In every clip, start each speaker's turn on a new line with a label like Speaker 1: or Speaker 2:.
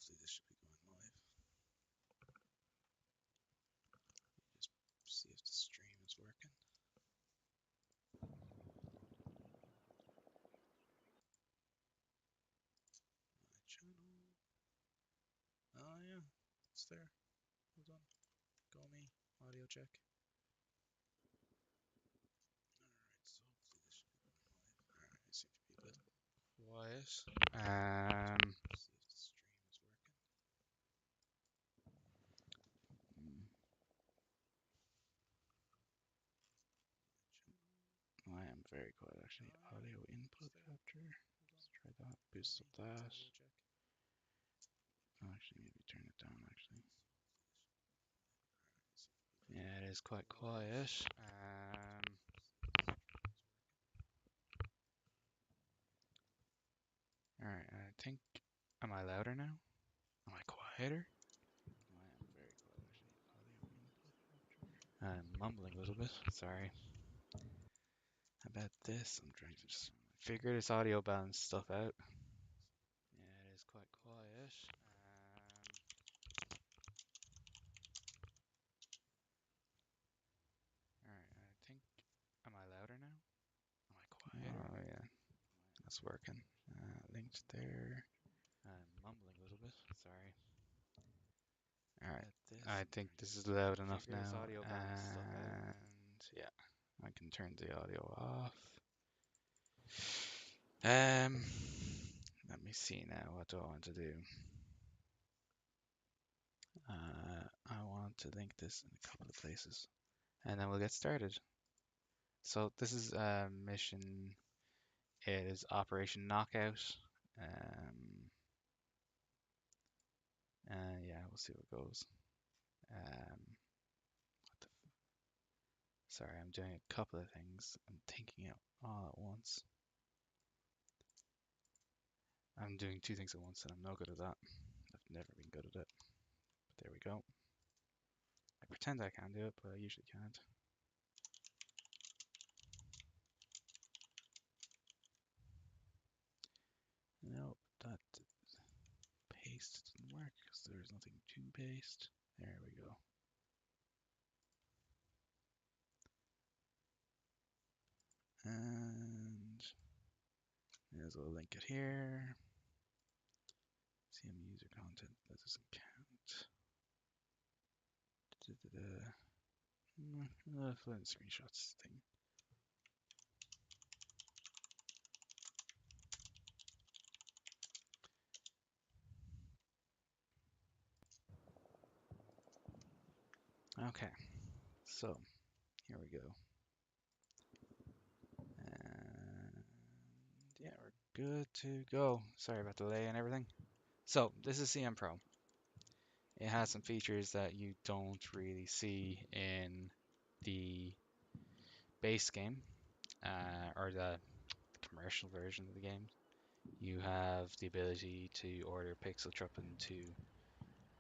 Speaker 1: hopefully this should be going live. Just see if the stream is working. My channel. Oh yeah, it's there. Hold on. Go me. Audio check. Alright, so hopefully this should be going live. Alright, I seem to be a bit quiet. See if the stream is working. I am very quiet actually. Audio input capture. Let's try that. Boost up that. Actually, maybe turn it down actually. Yeah, it is quite quiet. Alright, I think. Am I louder now? Am I quieter? I am very quiet actually. Audio input capture. I'm mumbling a little bit. Sorry. How about this? I'm trying to just figure this audio balance stuff out. Yeah, it is quite quiet. Alright, I think. Am I louder now? Am I quieter? Oh yeah, that's working. Linked there. I'm mumbling a little bit. Sorry. Alright, I think this is loud enough now. And yeah, I can turn the audio off. Let me see now. What do I want to do? I want to link this in a couple of places, and then we'll get started. So this is mission. It is Operation Knockout. Yeah, we'll see what goes. Sorry, I'm doing a couple of things. I'm thinking it all at once. I'm doing two things at once, and I'm no good at that. I've never been good at it. But there we go. I pretend I can do it, but I usually can't. Nope, that paste didn't work because there's nothing to paste. There we go. And there's a link it here. CM user content, that doesn't count. Flint screenshots thing. Okay, so here we go. And yeah, we're good to go. Sorry about the delay and everything. So this is CM Pro. It has some features that you don't really see in the base game or the commercial version of the game. You have the ability to order Pixel Truppin to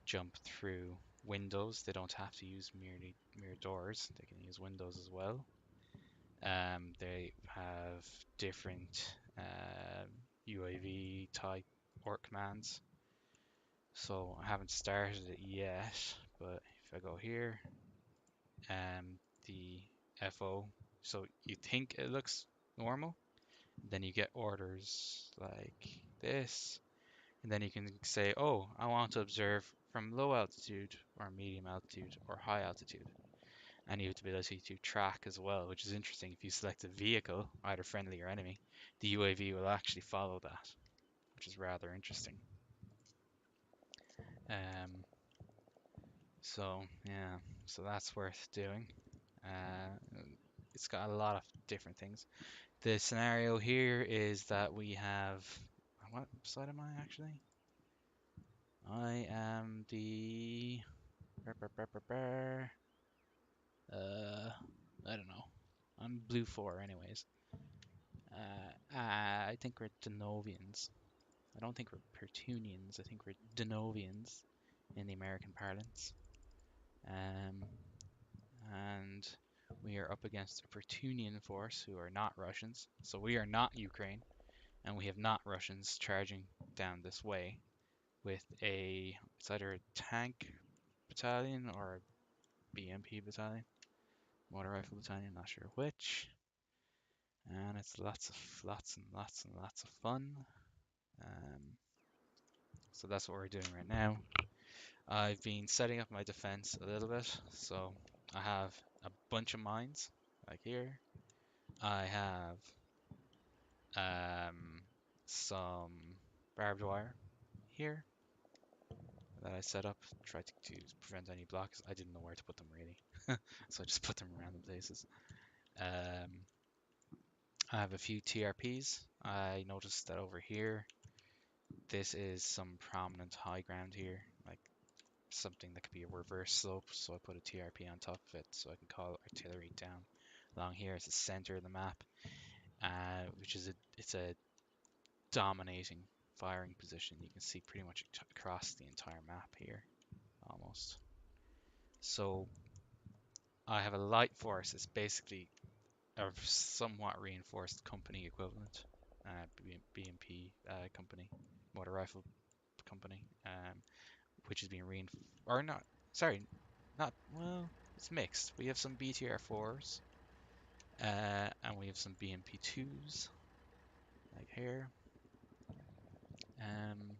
Speaker 1: jump through windows. They don't have to use mere doors. They can use windows as well. They have different UAV type or commands. So I haven't started it yet, but if I go here, the FO, so you think it looks normal, then you get orders like this, and then you can say, oh, I want to observe from low altitude or medium altitude or high altitude. And you have the ability to track as well, which is interesting. If you select a vehicle, either friendly or enemy, the UAV will actually follow that, which is rather interesting. So yeah, so that's worth doing. It's got a lot of different things. The scenario here is that we have, what side am I actually? I am the, I don't know. I'm blue 4 anyways. I think we're Denovians. I don't think we're Pertunians. I think we're Denovians in the American parlance. And we are up against a Pertunian force who are not Russians. So we are not Ukraine, and we have not Russians charging down this way. with it's either a tank battalion or a BMP battalion, motor rifle battalion, not sure which. And it's lots and lots of fun. Um, so that's what we're doing right now. I've been setting up my defense a little bit, so I have a bunch of mines, like here. I have some barbed wire here that I set up, tried to prevent any blocks. I didn't know where to put them really, so I just put them in random places. Um, I have a few TRPs. I noticed that over here, this is some prominent high ground here, like something that could be a reverse slope. So I put a TRP on top of it so I can call artillery down along here. It's the center of the map, which is it's a dominating firing position. You can see pretty much across the entire map here, almost. So I have a light force. It's basically a somewhat reinforced company equivalent, BMP company, motor rifle company, which is being reinforced, or not, sorry, not, well, it's mixed. We have some BTR4s, and we have some BMP2s, like here. Um,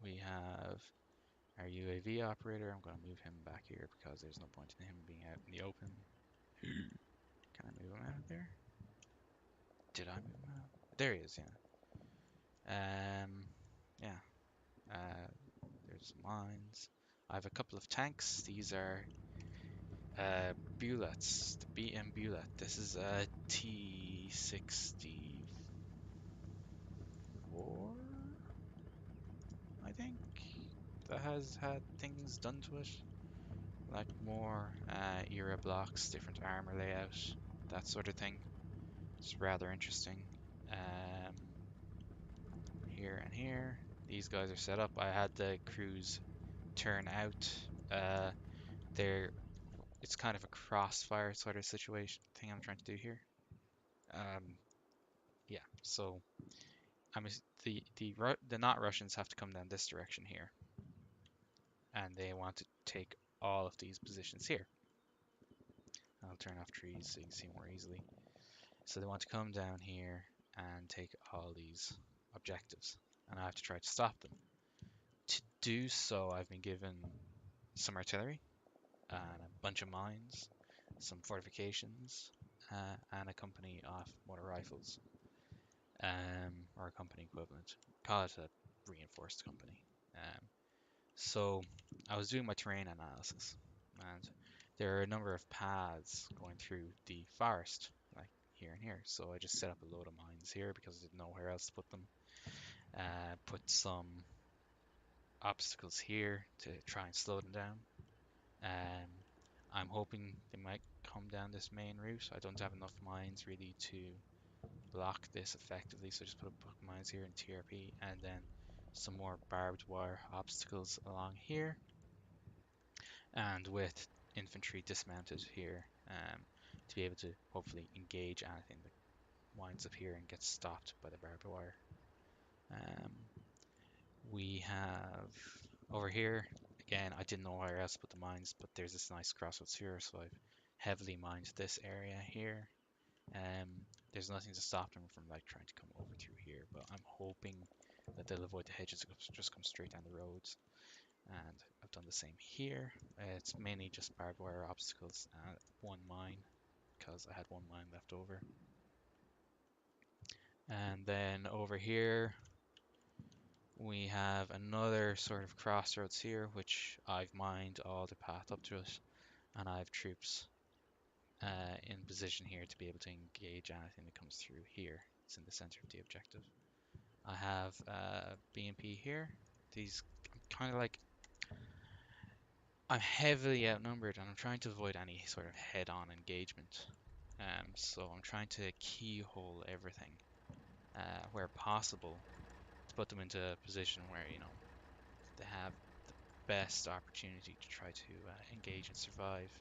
Speaker 1: we have our UAV operator. I'm going to move him back here because there's no point in him being out in the open. Can I move him out there? Did I move him out? There he is, yeah. Uh, there's mines. I have a couple of tanks. These are Bullets, the BM Bullet. This is a T64, I think, that has had things done to it, like more era blocks, different armor layout, that sort of thing. It's rather interesting. Um, Here and here, these guys are set up. I had the crews turn out. They're It's kind of a crossfire sort of situation thing I'm trying to do here. Um, yeah, so the not Russians have to come down this direction here, and they want to take all of these positions here. I'll turn off trees so you can see more easily. So they want to come down here and take all these objectives, and I have to try to stop them. To do so, I've been given some artillery and a bunch of mines, some fortifications, and a company of motor rifles, or a company equivalent. Call it a reinforced company. So I was doing my terrain analysis, and there are a number of paths going through the forest, like here and here. So I just set up a load of mines here because I didn't know where else to put them. Put some obstacles here to try and slow them down. Um, I'm hoping they might come down this main route. I don't have enough mines really to block this effectively, so just put a book mines here in TRP, and then some more barbed wire obstacles along here, and with infantry dismounted here, to be able to hopefully engage anything that winds up here and gets stopped by the barbed wire. Um, we have over here, again, I didn't know where else to put the mines, but there's this nice crossroads here, so I've heavily mined this area here. There's nothing to stop them from like trying to come over through here, but I'm hoping that they'll avoid the hedges and just come straight down the roads. And I've done the same here. It's mainly just barbed wire obstacles and one mine because I had one mine left over. And then over here we have another sort of crossroads here, which I've mined all the path up to it, and I have troops in position here to be able to engage anything that comes through here. It's in the center of the objective. I have BMP here. These kind of like, I'm heavily outnumbered and I'm trying to avoid any sort of head-on engagement. So I'm trying to keyhole everything where possible to put them into a position where, they have the best opportunity to try to engage and survive.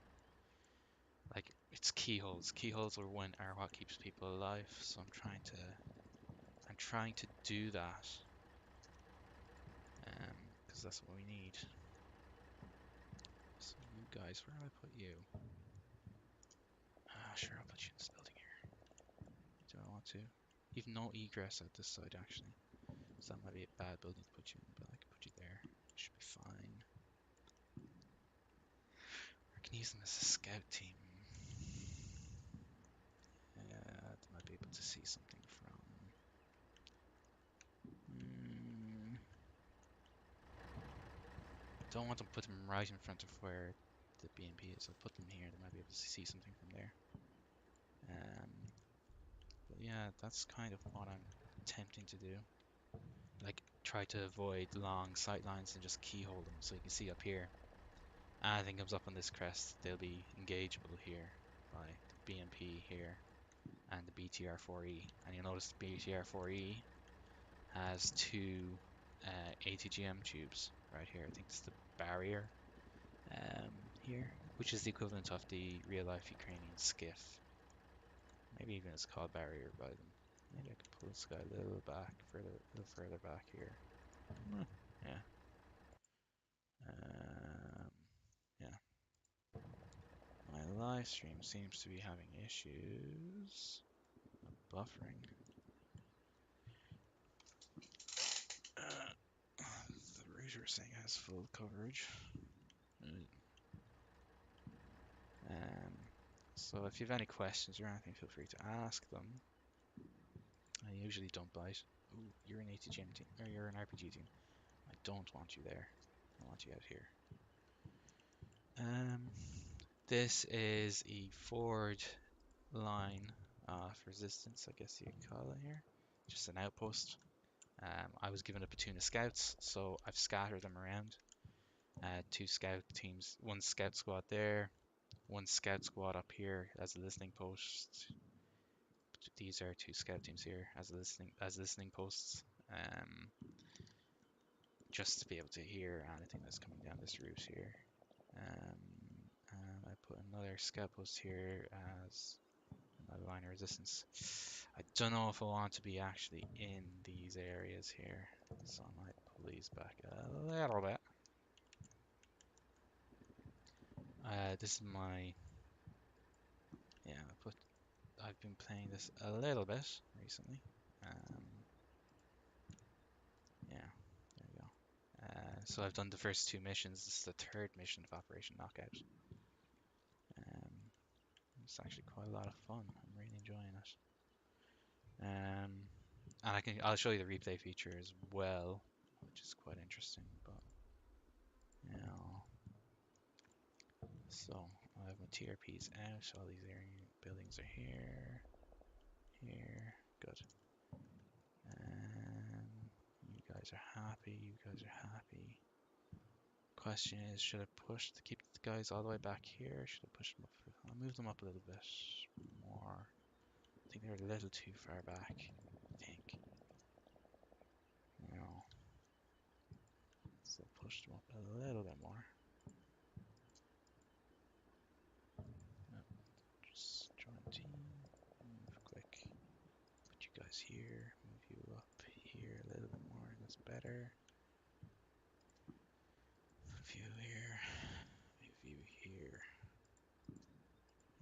Speaker 1: Like, it's keyholes. Keyholes are what keeps people alive. So I'm trying to do that. Because that's what we need. So you guys, where do I put you? Sure, I'll put you in this building here. Do I want to? You've no egress at this side, actually. So that might be a bad building to put you in, but I can put you there. Should be fine. I can use them as a scout team. They might be able to see something from... Don't want to put them right in front of where the BMP is. I'll put them here. They might be able to see something from there. Um, but yeah, that's kind of what I'm attempting to do. Like, try to avoid long sight lines and just keyhole them. So you can see up here, anything comes up on this crest, they'll be engageable here by the BMP here and the BTR-4E. And you'll notice the BTR-4E has two ATGM tubes right here. I think it's the barrier here, which is the equivalent of the real-life Ukrainian skiff. Maybe even it's called barrier by them. Maybe I could pull this guy a little back, a little further back here. Yeah. Um, yeah. My live stream seems to be having issues. Buffering. The router saying it has full coverage. Um, so if you have any questions or anything, feel free to ask them. I usually don't bite. Ooh, you're an ATGM team, or you're an RPG team. I don't want you there. I want you out here. This is a forward line of resistance, I guess you could call it here. Just an outpost. I was given a platoon of scouts, so I've scattered them around. Two scout teams, one scout squad there, one scout squad up here as a listening post. These are two scout teams here as listening posts. Just to be able to hear anything that's coming down this route here. And I put another scout post here as another line of resistance. I don't know if I want to be actually in these areas here, so I might pull these back a little bit. This is my, yeah, I've been playing this a little bit recently. Yeah, there we go. So I've done the first two missions. This is the third mission of Operation Knockout. It's actually quite a lot of fun. I'm really enjoying it. And I'll show you the replay feature as well, which is quite interesting. But you know, so I have my TRPs out. All these buildings are here, here. Good. You guys are happy. You guys are happy. Question is, should I push to keep the guys all the way back here? Should I push them up? I'll move them up a little bit more. I think they're a little too far back. I think. You know. So push them up a little bit more. Just join team. Move quick. Put you guys here. Move you up here a little bit more. That's better. Move you here. Move you here.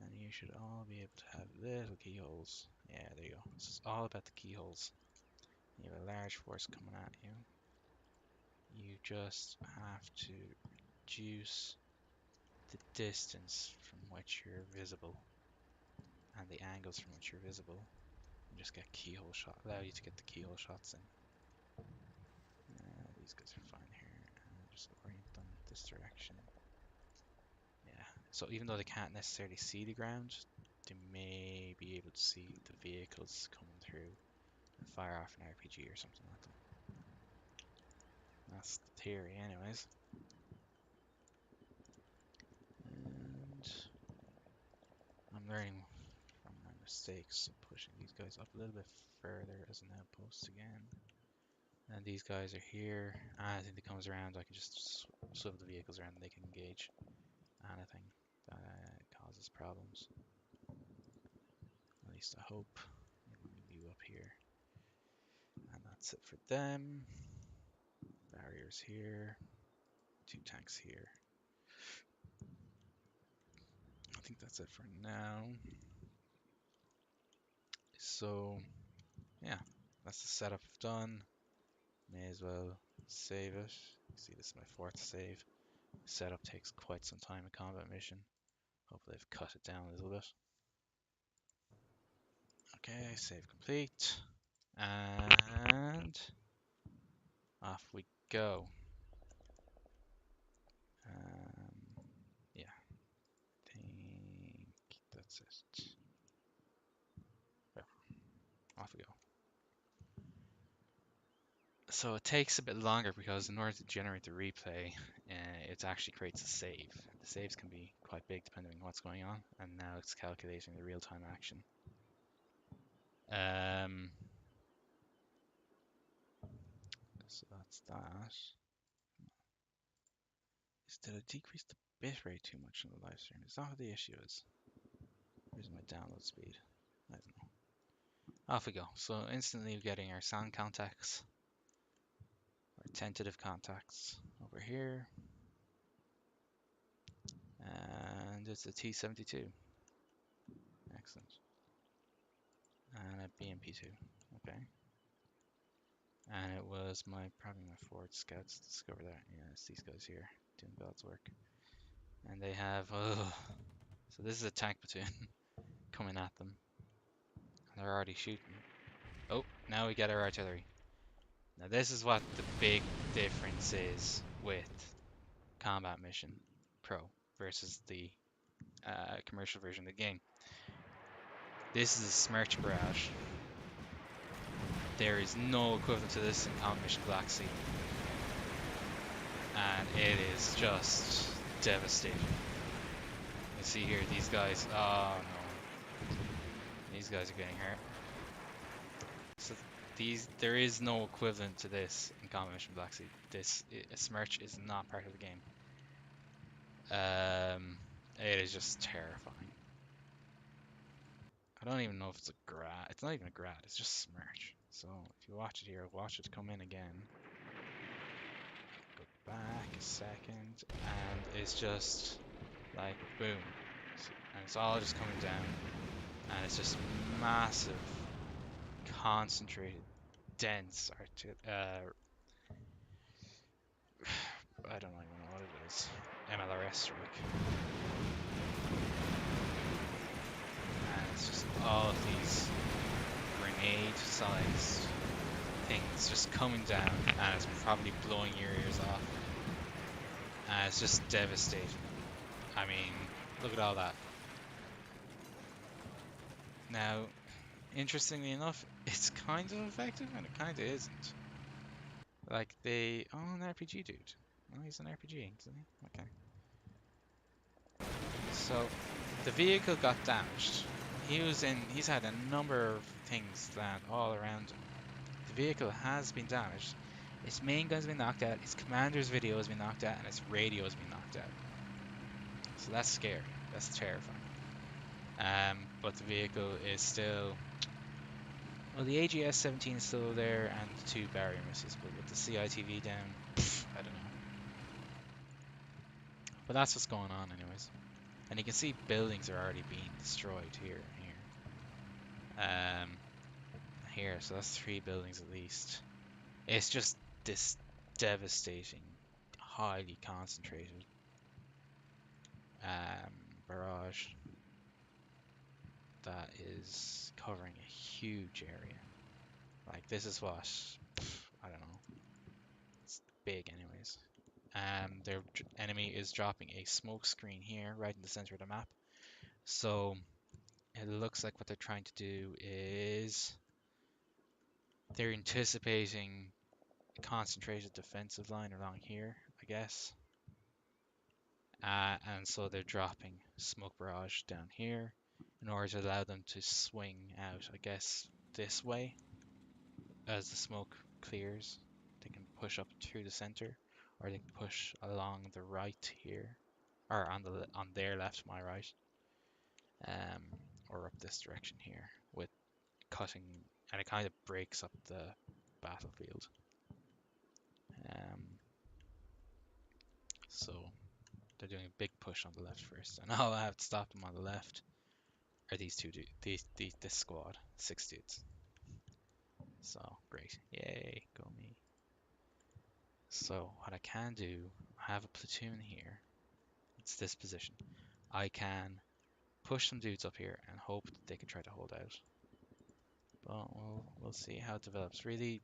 Speaker 1: And you should all be able to have little keyholes. Yeah, there you go. This is all about the keyholes. You have a large force coming at you. You just have to reduce the distance from which you're visible and the angles from which you're visible, and just get keyhole shot. Allow you to get the keyhole shots in. These guys are fine here. Just orient them this direction. Yeah. So even though they can't necessarily see the ground, they may be able to see the vehicles coming through and fire off an RPG or something at them. That's the theory, anyways. And I'm learning from my mistakes, so pushing these guys up a little bit further as an outpost again. And these guys are here. Anything that comes around, I can just swivel the vehicles around and they can engage anything that causes problems. At least I hope. Move you up here. And that's it for them. Barrier snipers here, 2 tanks here. I think that's it for now. So yeah, that's the setup done. May as well save it. See, this is my 4th save. Setup takes quite some time in combat mission. Hopefully I've cut it down a little bit. Okay, save complete. And off we go. Yeah, I think that's it. Yeah, off we go. So it takes a bit longer because in order to generate the replay, it actually creates a save. The saves can be quite big depending on what's going on, and now it's calculating the real-time action. So that's that. Did I decrease the bitrate too much in the live stream? Is that what the issue is? Where's my download speed? I don't know. Off we go. So instantly we're getting our sound contacts, our tentative contacts over here. And it's a T-72. Excellent. And a BMP-2. Okay. And it was probably my forward scouts discover that. Yeah, it's these guys here doing God's work. And they have, so this is a tank platoon coming at them. And they're already shooting. Oh, now we get our artillery. Now this is what the big difference is with Combat Mission Pro versus the commercial version of the game. This is a Smerch Barrage. There is no equivalent to this in Combat Mission Black Sea. And it is just devastating. You see here, these guys, oh no. These guys are getting hurt. So there is no equivalent to this in Combat Mission Black Sea. Smerch is not part of the game. It is just terrifying. I don't even know if it's a grad. It's not even a grad. It's just Smerch. So if you watch it here, watch it come in again. Go back a second, and it's just like boom, and it's all just coming down, and it's just massive, concentrated, dense I don't even know what it is. MLRS strike. And it's just all of these grenade-sized things just coming down, and it's probably blowing your ears off. And it's just devastating. I mean, look at all that. Now, interestingly enough, it's kind of effective and it kind of isn't. Like oh, an RPG dude. Oh, he's an RPG, isn't he? Okay. So, the vehicle got damaged. He's had a number of things land all around him. The vehicle has been damaged. Its main gun's been knocked out, its commander's video has been knocked out, and its radio has been knocked out. So that's scary. That's terrifying. But the vehicle is still... Well, the AGS-17 is still there, and the 2 barrier missiles, but with the CITV down, I don't know. But that's what's going on anyways. And you can see buildings are already being destroyed here and here. Here, so that's 3 buildings at least. It's just this devastating, highly concentrated barrage that is covering a huge area. Like this is what, I don't know. It's big anyways. Their enemy is dropping a smoke screen here, right in the center of the map. So it looks like what they're trying to do is they're anticipating a concentrated defensive line along here, I guess. And so they're dropping smoke barrage down here in order to allow them to swing out, I guess, this way. As the smoke clears, they can push up through the center, or they can push along the right here, or on their left, my right, or up this direction here with cutting, and it kind of breaks up the battlefield. So they're doing a big push on the left first, and all I have to stop them on the left are these two this squad, 6 dudes. So great, yay, go me. So what I can do, I have a platoon here. It's this position. I can push some dudes up here and hope that they can try to hold out. But we'll see how it develops. Really,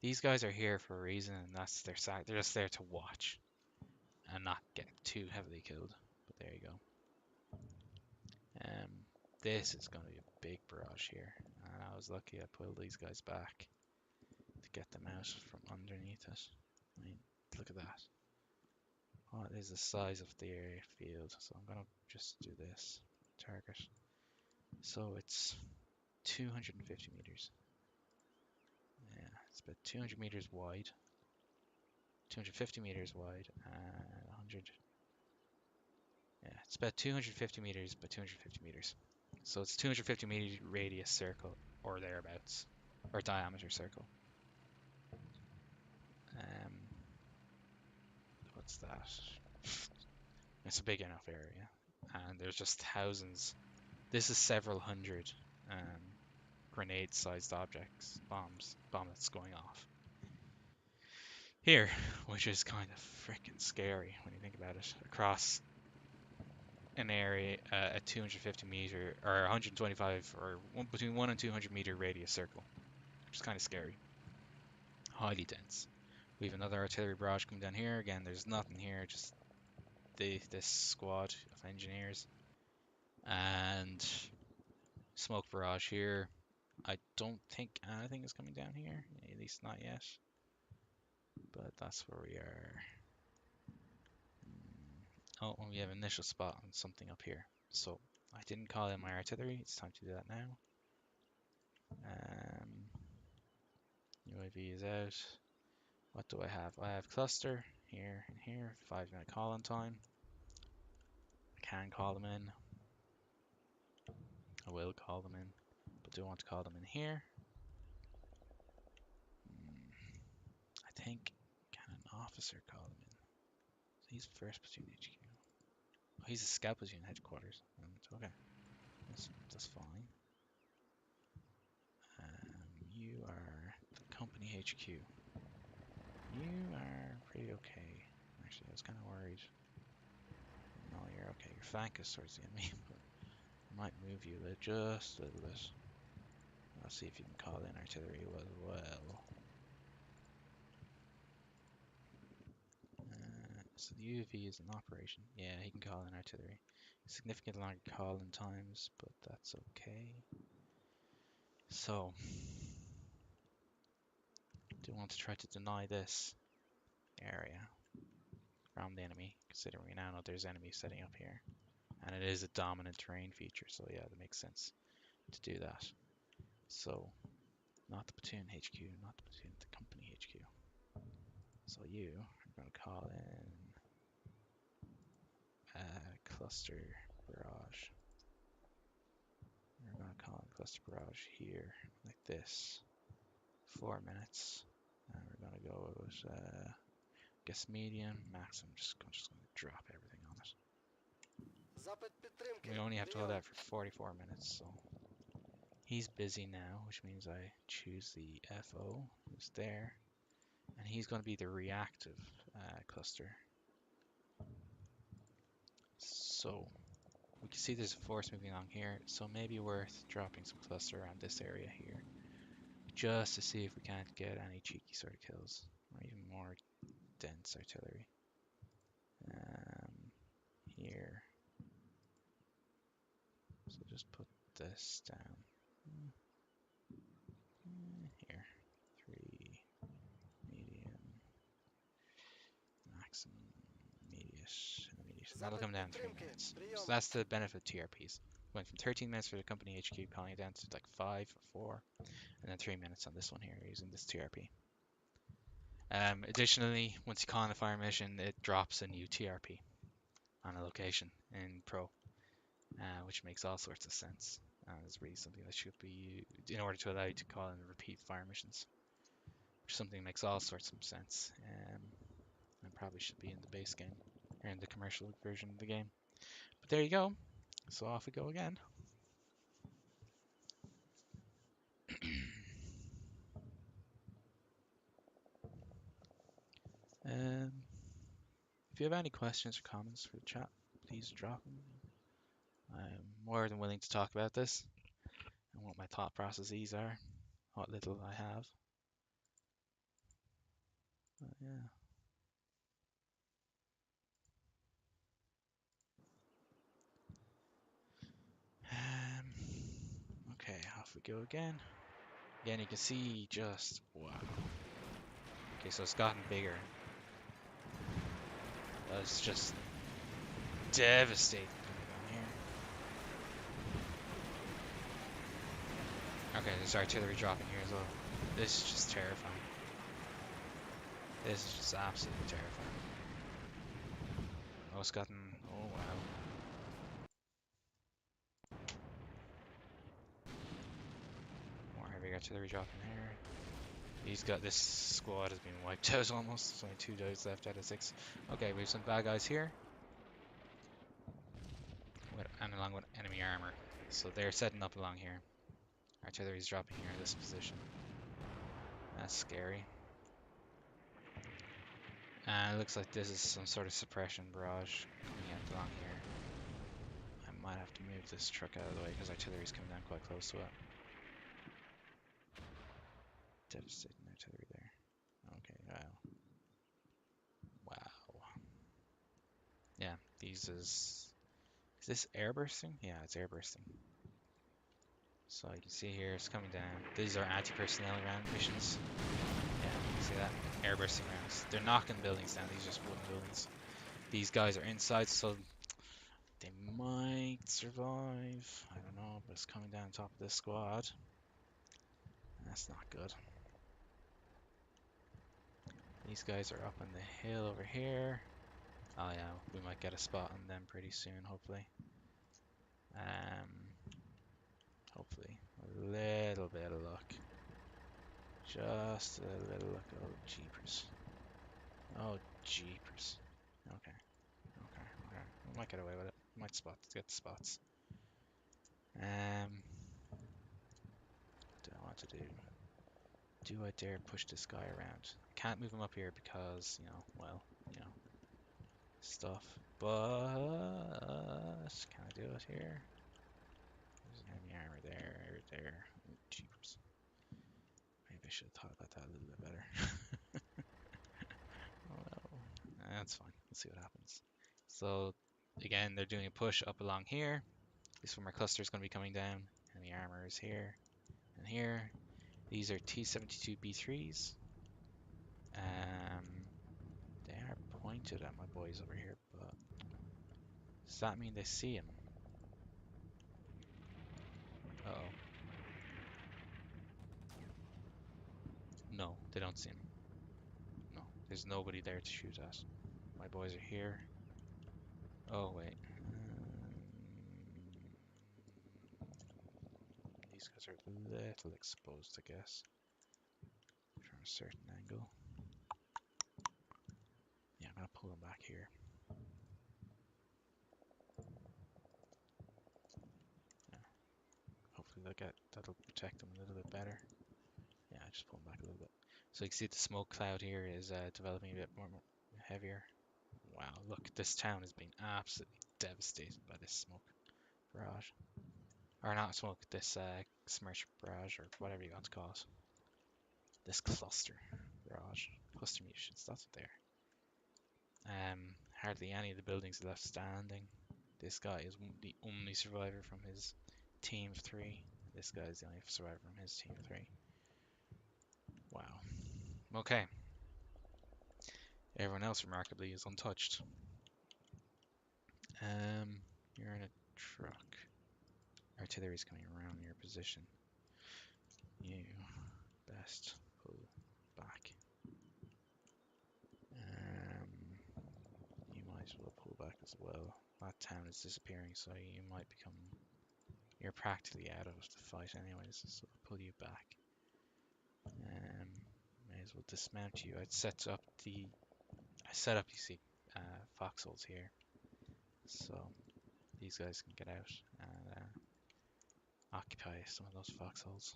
Speaker 1: these guys are here for a reason, and that's their side. They're just there to watch and not get too heavily killed. But there you go. Um, this is going to be a big barrage here, and I was lucky I pulled these guys back to get them out from underneath it. I mean, look at that. What is the size of the area field? So I'm going to just do this target. So it's 250 meters. Yeah, it's about 200 meters wide, 250 meters wide, and 100. Yeah, it's about 250 meters by 250 meters. So it's 250 meter radius circle or thereabouts, or diameter circle. Um, what's that? It's a big enough area, and there's just thousands. This is several hundred grenade-sized objects, bomblets going off here, which is kind of freaking scary when you think about it. Across an area at 250 meter or 125 or between 1 and 200 meter radius circle, which is kind of scary. Highly dense. We have another artillery barrage coming down here. Again, there's nothing here, just this squad of engineers. And smoke barrage here. I don't think anything is coming down here, at least not yet. But that's where we are. Oh, we have initial spot on something up here. So I didn't call in my artillery. It's time to do that now. UAV is out. What do I have? I have cluster here and here. 5-minute call-in time. I can call them in. I will call them in. But do I want to call them in here? I think, can an officer call them in? So he's first platoon HQ. Oh, he's a scout platoon headquarters. Okay, that's fine. You are the company HQ. You are pretty okay. Actually, I was kind of worried. No, you're okay. Your flank is towards the enemy, but I might move you just a little bit. I'll see if you can call in artillery as well. So the UAV is in operation. Yeah, he can call in artillery. Significant longer call-in times, but that's okay. So, do want to try to deny this area from the enemy, considering we now know there's enemies setting up here. And it is a dominant terrain feature, so yeah, that makes sense to do that. So, not the platoon HQ, not the platoon, the company HQ. So you are going to call in cluster barrage. We're going to call in cluster barrage here, like this. 4 minutes. And we're going to go with, guess medium, max. I'm just going to drop everything on it. We only have to hold out for 44 minutes, so he's busy now, which means I choose the FO, who's there, and he's going to be the reactive cluster. So we can see there's a force moving along here, so maybe worth dropping some cluster around this area here, just to see if we can't get any cheeky sort of kills, or even more dense artillery. Here. So just put this down. Here. 3, medium, maximum, medius, and medius. And that'll come down in 3 minutes. So that's the benefit of TRPs. Went from 13 minutes for the company HQ, calling it down to like 5 or 4, and then 3 minutes on this one here using this TRP. Additionally, once you call in a fire mission, it drops a new TRP on a location in Pro, which makes all sorts of sense. It's really something that should be used in order to allow you to call in repeat fire missions, which is something that makes all sorts of sense. And probably should be in the base game, or in the commercial version of the game. But there you go. So off we go again. Um, if you have any questions or comments for the chat, please drop them. I'm more than willing to talk about this and what my thought processes are, what little I have. But yeah. Okay, off we go again. Again, you can see just wow. Okay, so it's gotten bigger. It's just devastating coming down here. Okay, there's artillery dropping here as well. This is just terrifying. This is just absolutely terrifying. Oh, it's gotten. Oh, wow. More heavy artillery dropping here. He's got this squad has been wiped out almost. There's only 2 guys left out of 6. Okay, we have some bad guys here. And along with enemy armor. So they're setting up along here. Artillery's dropping here in this position. That's scary. And it looks like this is some sort of suppression barrage coming out along here. I might have to move this truck out of the way because artillery's coming down quite close to it. Devastating artillery there. Okay, wow. Wow. Yeah, is this air bursting? Yeah, it's air bursting. So you can see here it's coming down. These are anti-personnel round missions. Yeah, you see that? Air bursting rounds. They're knocking buildings down. These are just wooden buildings. These guys are inside, so they might survive. I don't know, but it's coming down top of this squad. That's not good. These guys are up on the hill over here. Oh yeah, we might get a spot on them pretty soon, hopefully. Hopefully. A little bit of luck. Just a little luck. Oh, jeepers. Oh, jeepers. Okay. Okay. We might get away with it. Might get the spots. What do I want to do? Do I dare push this guy around? I can't move him up here because, well, stuff. But can I do it here? There's an enemy armor there. Oh, jeepers. Maybe I should have thought about that a little bit better. Oh well, that's fine. Let's see what happens. So again, they're doing a push up along here. This is where my cluster is going to be coming down, and the armor is here and here. These are T-72B3s. They are pointed at my boys over here, but does that mean they see him? Uh-oh. No, they don't see him. No, there's nobody there to shoot at. My boys are here. Oh, wait. These guys are a little exposed, I guess, from a certain angle. Yeah, I'm gonna pull them back here. Yeah. Hopefully that'll protect them a little bit better. Yeah, just pull them back a little bit. So you can see the smoke cloud here is developing a bit more heavier. Wow, look, this town has been absolutely devastated by this smoke barrage. Or not smoke, this smirch barrage, or whatever you want to call it. This cluster barrage. Cluster munitions, that's what they are. Hardly any of the buildings are left standing. This guy is the only survivor from his team of 3. This guy is the only survivor from his team of 3. Wow. Okay. Everyone else, remarkably, is untouched. You're in a truck. Artillery's coming around your position. You best pull back. You might as well pull back as well. That town is disappearing, so you might become... You're practically out of the fight anyways, so I'll pull you back. May as well dismount you. I'd set up the I set up, you see, foxholes here, so these guys can get out and occupy some of those foxholes.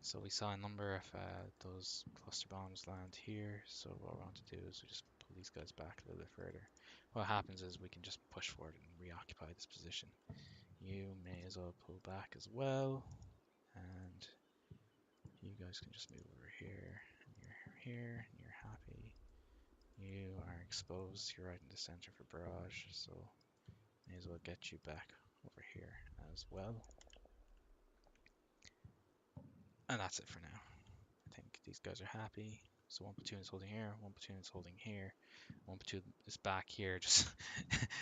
Speaker 1: So we saw a number of those cluster bombs land here. So what we want to do is we just pull these guys back a little bit further. What happens is we can just push forward and reoccupy this position. You may as well pull back as well, and you guys can just move over here. And you're here, and you're happy. You are exposed. You're right in the center for barrage, so may as well get you back over here as well. And that's it for now. I think these guys are happy. So one platoon is holding here, one platoon is holding here, one platoon is back here, just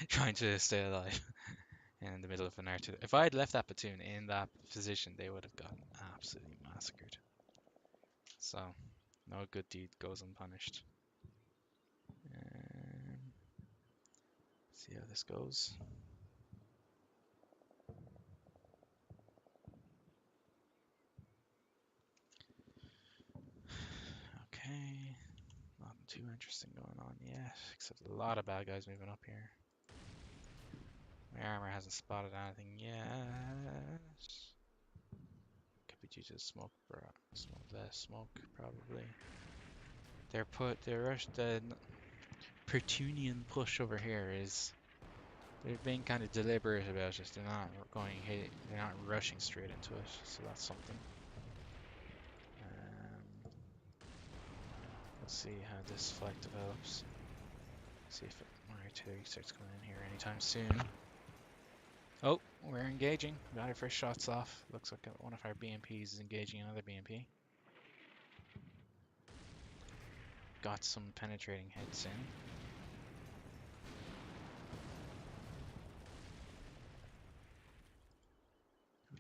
Speaker 1: trying to stay alive in the middle of an artillery. If I had left that platoon in that position, they would have gotten absolutely massacred. So no good deed goes unpunished. See how this goes. Okay, nothing too interesting going on yet, except a lot of bad guys moving up here. My armor hasn't spotted anything yet. Could be due to the smoke, the smoke probably. The Pertunian push over here is they're being kind of deliberate about it. They're not they're not rushing straight into it, so that's something. Let's see how this fight develops. See if my artillery starts coming in here anytime soon. Oh, we're engaging. We got our first shots off. Looks like one of our BMPs is engaging another BMP. Got some penetrating hits in.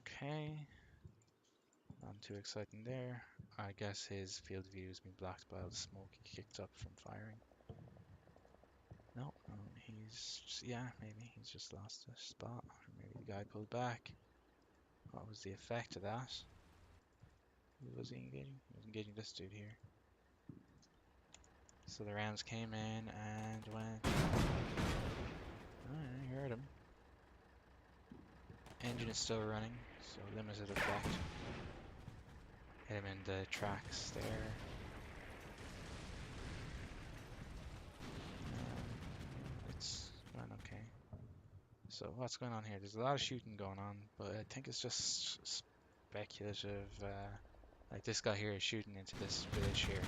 Speaker 1: Okay. Not too exciting there. I guess his field of view has been blocked by all the smoke he kicked up from firing. No, he's just, yeah, maybe he's just lost a spot. Or maybe the guy pulled back. What was the effect of that? Who was he engaging? He was engaging this dude here. So the rounds came in and went. Oh, I heard him. Engine is still running, so limited effect. Hit him in the tracks there. It's going okay. So what's going on here? There's a lot of shooting going on, but I think it's just speculative. Like this guy here is shooting into this village here.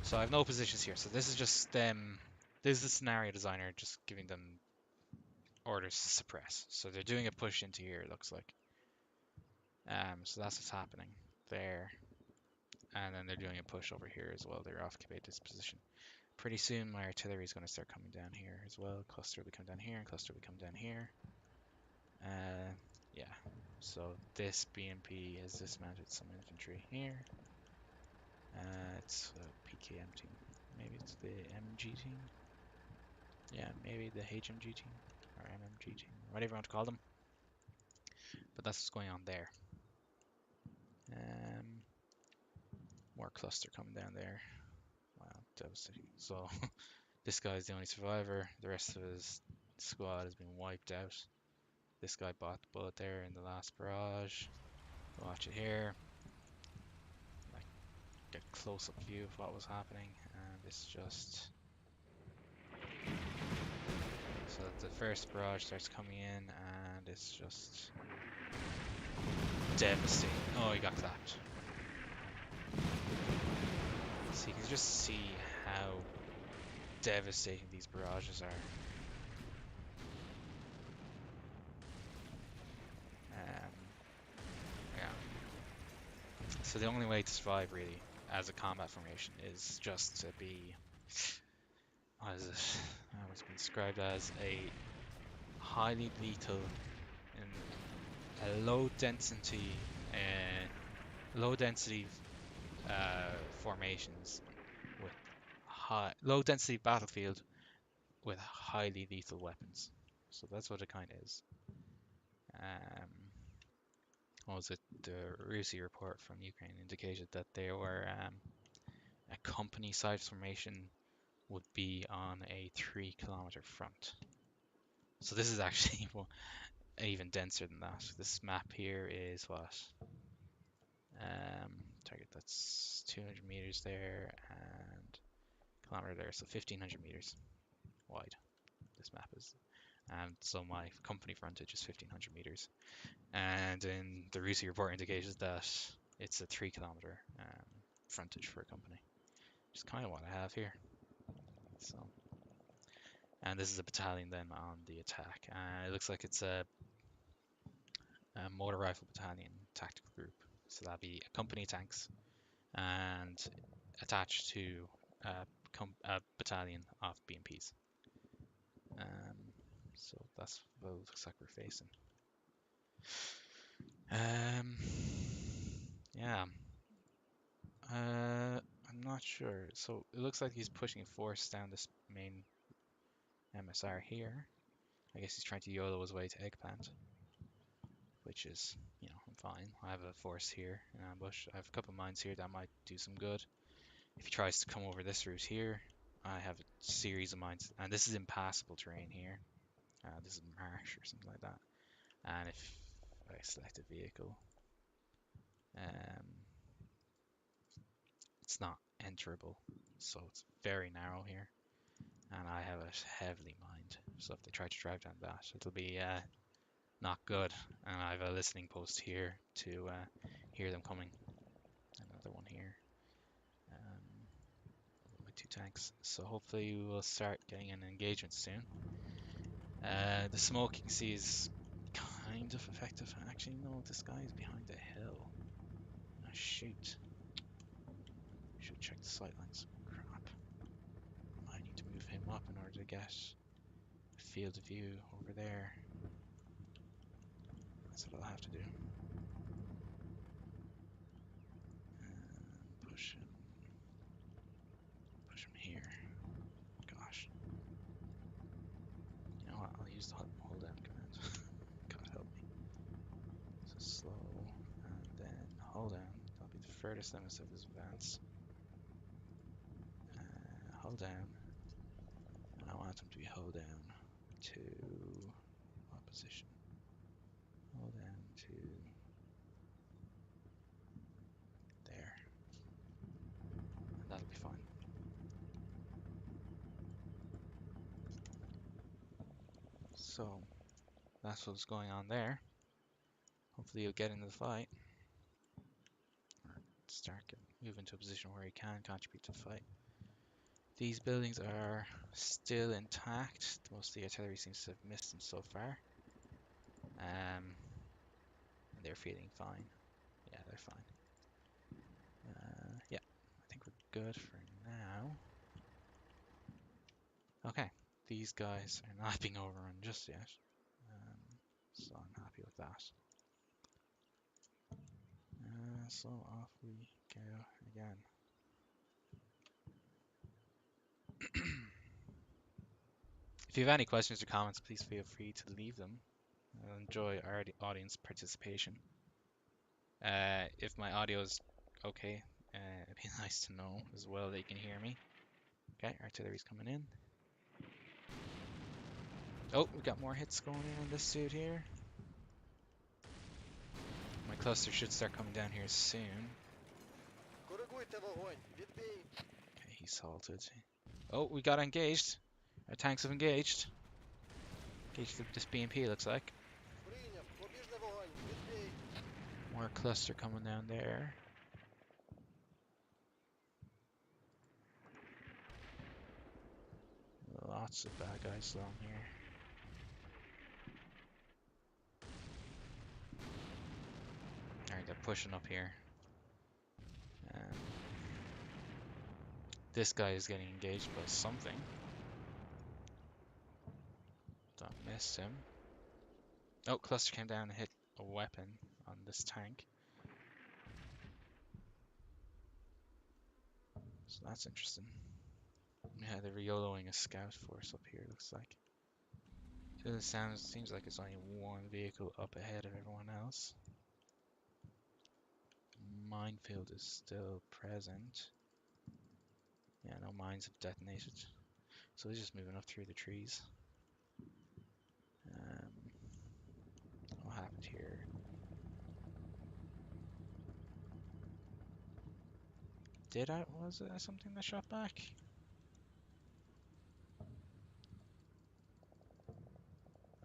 Speaker 1: So I have no positions here. So this is just them. This is the scenario designer just giving them orders to suppress. So they're doing a push into here, it looks like. So that's what's happening there. And then they're doing a push over here as well. They're occupied this position. Pretty soon my artillery is going to start coming down here as well. Cluster will come down here, and cluster will come down here. Yeah, so this BMP has dismounted some infantry here. It's a PKM team. Maybe it's the MG team. Yeah, maybe the HMG team or MMG team, whatever you want to call them. But that's what's going on there. More cluster coming down there. Wow, devastating. So this guy's the only survivor. The rest of his squad has been wiped out. This guy bought the bullet there in the last barrage. Watch it here. Like, get a close-up view of what was happening, and it's just so the first barrage starts coming in, and it's just devastating. Oh, he got clapped. So you can just see how devastating these barrages are. Yeah. So the only way to survive really as a combat formation is just to be, what is it? It's been described as a highly lethal and a low density formations with low density battlefield with highly lethal weapons. So that's what it kind of is. What was it? The RUSI report from Ukraine indicated that they were A company side formation would be on a 3 kilometer front. So this is actually even denser than that. This map here is what? Target, that's 200 meters there and kilometer there, so 1500 meters wide. This map is, and so my company frontage is 1500 meters. And in the Rusi report indicates that it's a 3 kilometer frontage for a company, which is kind of what I have here. So, and this is a battalion then on the attack. It looks like it's a motor rifle battalion tactical group. So that'll be a company of tanks and attached to a battalion of BMPs. So that's what it looks like we're facing. Yeah. I'm not sure. So it looks like he's pushing force down this main MSR here. I guess he's trying to YOLO his way to Eggplant, which is, I'm fine. I have a force here in ambush. I have a couple of mines here that might do some good. If he tries to come over this route here, I have a series of mines, and this is impassable terrain here. This is marsh or something like that. And if I select a vehicle, it's not enterable, so it's very narrow here. And I have it heavily mined, so if they try to drive down that, it'll be not good. And I have a listening post here to hear them coming. Another one here. My 2 tanks. So hopefully we will start getting an engagement soon. The smoke you can see is kind of effective. Actually, no, this guy is behind the hill. Oh, shoot. Should check the sightlines. Crap. I need to move him up in order to get a field of view over there. That's what I'll have to do. And push him here. Gosh. You know what? I'll use the hold down command. God help me. So slow, and then hold down. That'll be the furthest limits of his advance. Hold down. And I want him to be hold down to what position? Hold down to there. And that'll be fine. So that's what's going on there. Hopefully he'll get into the fight. Or start moving to a position where he can contribute to the fight. These buildings are still intact. Most of the artillery seems to have missed them so far. And they're feeling fine. Yeah, they're fine. Yeah, I think we're good for now. Okay, these guys are not being overrun just yet. So I'm happy with that. So off we go again. If you have any questions or comments, please feel free to leave them. I'll enjoy our audience participation. If my audio is okay, it'd be nice to know as well that you can hear me. Okay, artillery's coming in. Oh, we got more hits going in on this dude here. My cluster should start coming down here soon. Okay, he's halted. Oh, we got engaged. Our tanks have engaged. Engaged this BMP, looks like. More cluster coming down there. Lots of bad guys along here. Alright, they're pushing up here. This guy is getting engaged by something. Don't miss him. Oh, cluster came down and hit a weapon on this tank. So that's interesting. Yeah, they're YOLOing a scout force up here, looks like. It seems like it's only one vehicle up ahead of everyone else. Minefield is still present. Yeah, no mines have detonated. So he's just moving up through the trees. Um, what happened here? Was it something that shot back?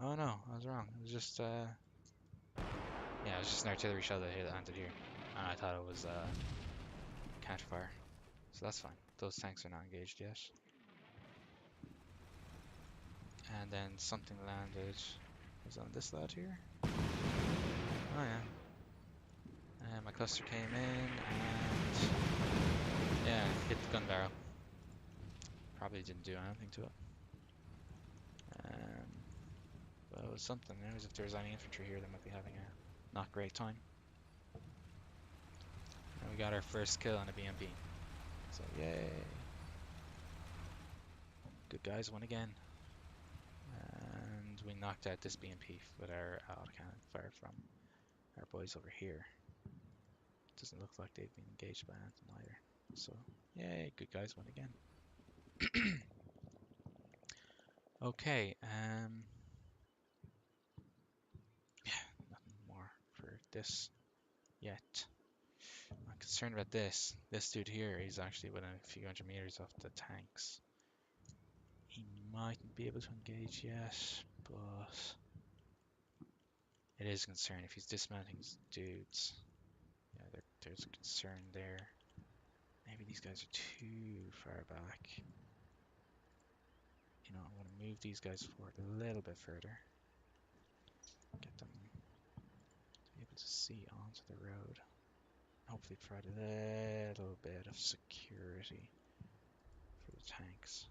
Speaker 1: Oh no, I was wrong. It was just, yeah, it was just an artillery shell that hit landed here. And I thought it was, counterfire. So that's fine. Those tanks are not engaged yet. And then something landed. Was it on this lad here? Oh yeah. And my cluster came in and yeah, hit the gun barrel. Probably didn't do anything to it. But it was something. Anyways, if there's any infantry here, they might be having a not great time. And we got our first kill on a BMP. So yay. Good guys won again. And we knocked out this BMP with our autocannon fire from our boys over here. Doesn't look like they've been engaged by anything either. So yay, good guys won again. Okay, yeah, nothing more for this yet. I'm concerned about this. This dude here is actually within a few hundred meters of the tanks. He mightn't be able to engage yet, but it is a concern if he's dismounting his dudes. Yeah, there's a concern there. Maybe these guys are too far back. You know, I want to move these guys forward a little bit further. Get them to be able to see onto the road. Hopefully provide a little bit of security for the tanks.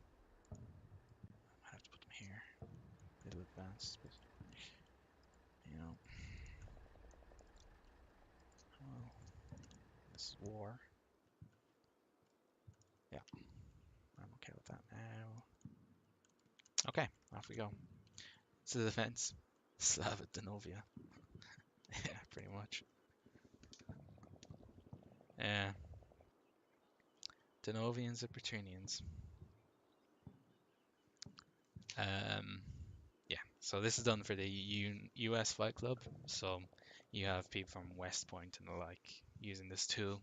Speaker 1: I might have to put them here. A little advanced, but you know, well, this is war. Yeah, I'm okay with that now. Okay, off we go. To the defense. Slava Danovia. Yeah, pretty much. Yeah. Danovians and Petrinians. Yeah, so this is done for the US Flight Club. So you have people from West Point and the like using this tool.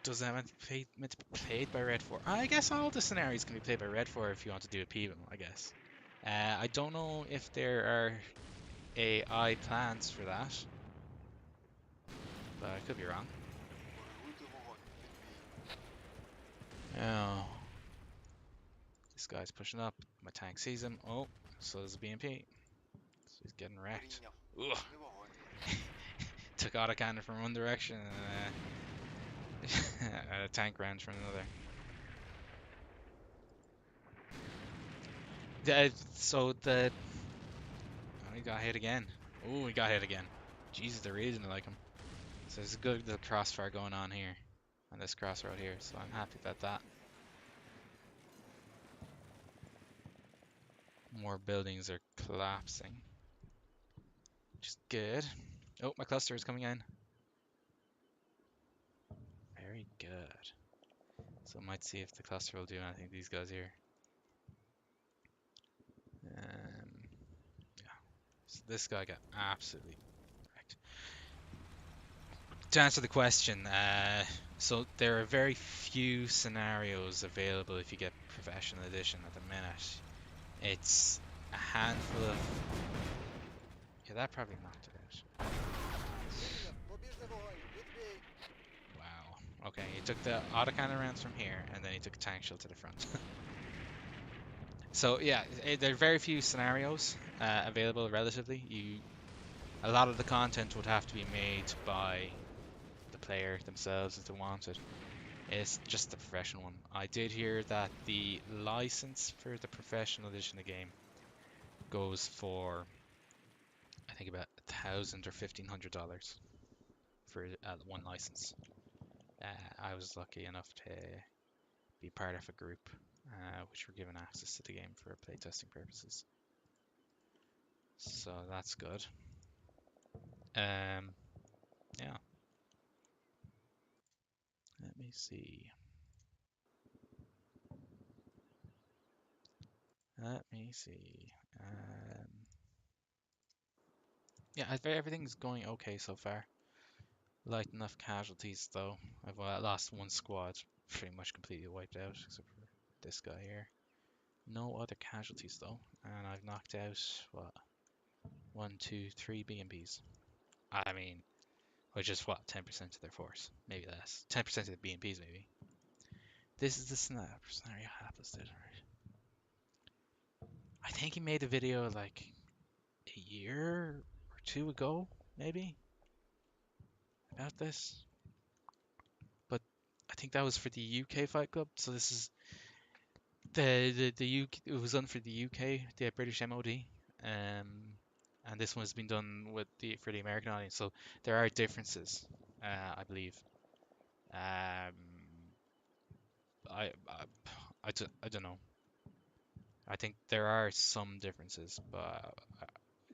Speaker 1: Does that meant to be played by Red 4? I guess all the scenarios can be played by Red 4 if you want to do a PVM, I guess. I don't know if there are AI plans for that, but I could be wrong. Oh, this guy's pushing up. My tank sees him. Oh, so does the BMP. So he's getting wrecked. Ugh. Took autocannon from one direction and a tank ran from another. So the oh, he got hit again. Oh, he got hit again. Jesus, they're really didn't like him. So there's a good little crossfire going on here, on this crossroad here. So I'm happy about that. More buildings are collapsing, which is good. Oh, my cluster is coming in. Very good. So I might see if the cluster will do anything to these guys here. Yeah. So this guy got absolutely wrecked. To answer the question, so there are very few scenarios available if you get Professional Edition at the minute. It's a handful of... Yeah, that probably knocked it out. Wow. Okay, he took the autocannon rounds from here, and then he took a tank shell to the front. So yeah, there are very few scenarios available relatively. A lot of the content would have to be made by the player themselves if they wanted. It's just the professional one. I did hear that the license for the professional edition of the game goes for, I think, about $1,000 or $1,500 for one license. I was lucky enough to be part of a group which were given access to the game for playtesting purposes. So that's good. Yeah. me see. Let me see. Yeah, everything's going okay so far. Light enough casualties though. I've lost one squad, pretty much completely wiped out, except for this guy here. No other casualties though, and I've knocked out what? 1, 2, 3 BMPs. I mean, which is what, 10% of their force, maybe less. 10% of the BMPs maybe. This is the scenario Hapless did. I think he made a video like a year or two ago, maybe, about this. But I think that was for the UK Fight Club. So this is the UK. It was done for the UK, the British MOD, and this one's been done with for the American audience. So there are differences, I believe. Um, I don't know. I think there are some differences, but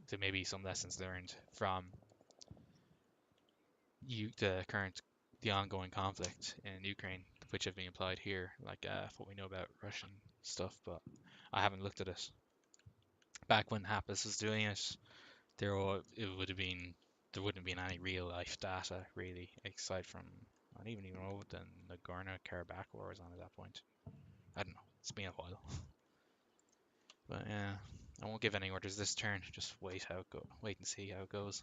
Speaker 1: there may be some lessons learned from the ongoing conflict in Ukraine, which have been applied here, like what we know about Russian stuff. But I haven't looked at it. Back when Hapless was doing it, it would have been there wouldn't have been any real life data really, aside from I don't even know what the Nagorno-Karabakh war was on at that point. I don't know. It's been a while. But yeah, I won't give any orders this turn. Just wait and see how it goes.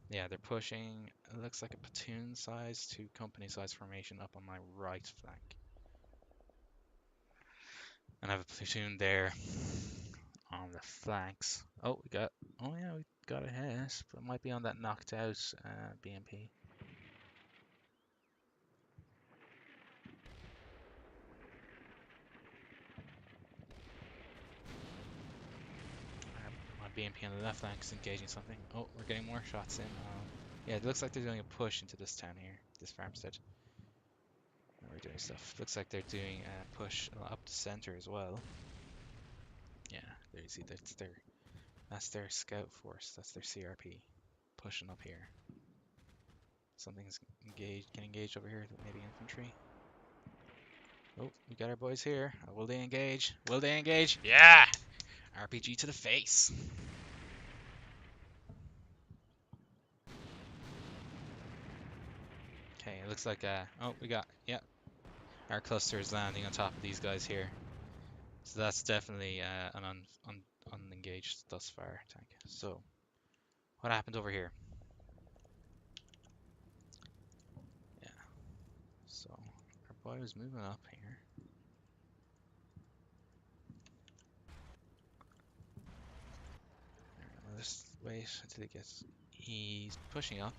Speaker 1: Yeah, they're pushing. It looks like a platoon size to company size formation up on my right flank. And I have a platoon there on the flanks. Oh yeah, we got a hit, but it might be on that knocked out BMP. My BMP on the left flank is engaging something. Oh, we're getting more shots in. Yeah, it looks like they're doing a push into this town here, this farmstead. We're doing stuff. Looks like they're doing a push up the center as well. Yeah, there you see that's their scout force. That's their CRP pushing up here. Something's getting engaged over here. Maybe infantry. Oh, we got our boys here. Will they engage? Will they engage? Yeah! RPG to the face. Okay, it looks like oh, yeah. Our cluster is landing on top of these guys here. So that's definitely an unengaged thus far tank. So, what happened over here? Yeah. So, our boy was moving up here. I'll just wait until he gets. He's pushing up.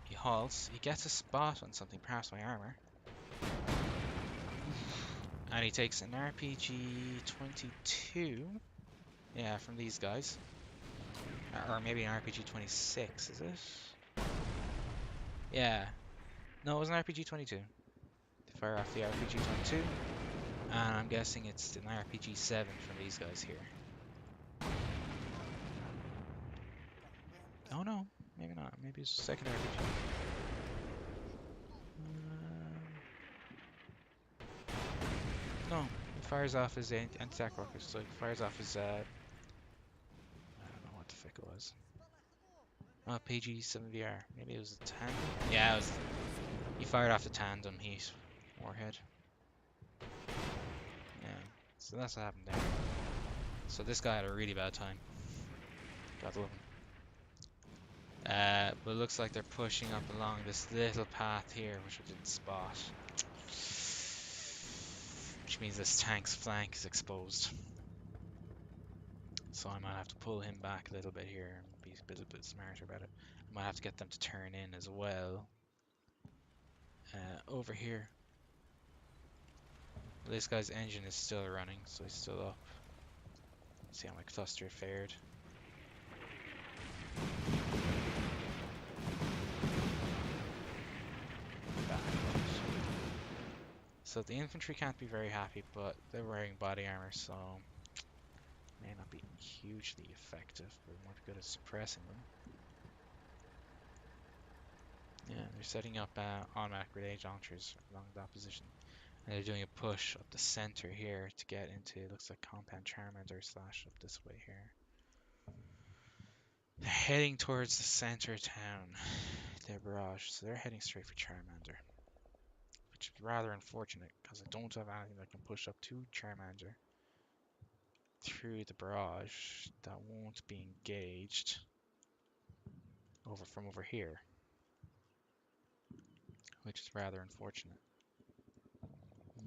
Speaker 1: He halts. He gets a spot on something, perhaps my armor. And he takes an RPG 22. Yeah, from these guys. Or maybe an RPG 26, is it? Yeah. No, it was an RPG 22. They fire off the RPG 22. And I'm guessing it's an RPG 7 from these guys here. Oh no, maybe not. Maybe it's a second RPG. No, it fires off his anti-attack rockets, so it fires off his, I don't know what the fuck it was. Oh, PG-7VR. Maybe it was a tandem? Yeah, it was. He fired off the tandem heat warhead. Yeah, so that's what happened there. So this guy had a really bad time. God love him. But it looks like they're pushing up along this little path here, which we didn't spot. Which means this tank's flank is exposed. So I might have to pull him back a little bit here and be a bit smarter about it. I might have to get them to turn in as well. Over here. This guy's engine is still running, so he's still up. Let's see how my cluster fared. So the infantry can't be very happy, but they're wearing body armor, so may not be hugely effective, but we're more good at suppressing them. Yeah, they're setting up automatic grenade launchers along that position. And they're doing a push up the center here to get into, it looks like Compound Charmander slash up this way here. They're heading towards the center of town, their barrage, so they're heading straight for Charmander. Which is rather unfortunate, because I don't have anything that can push up to Charmander through the barrage that won't be engaged from over here, which is rather unfortunate.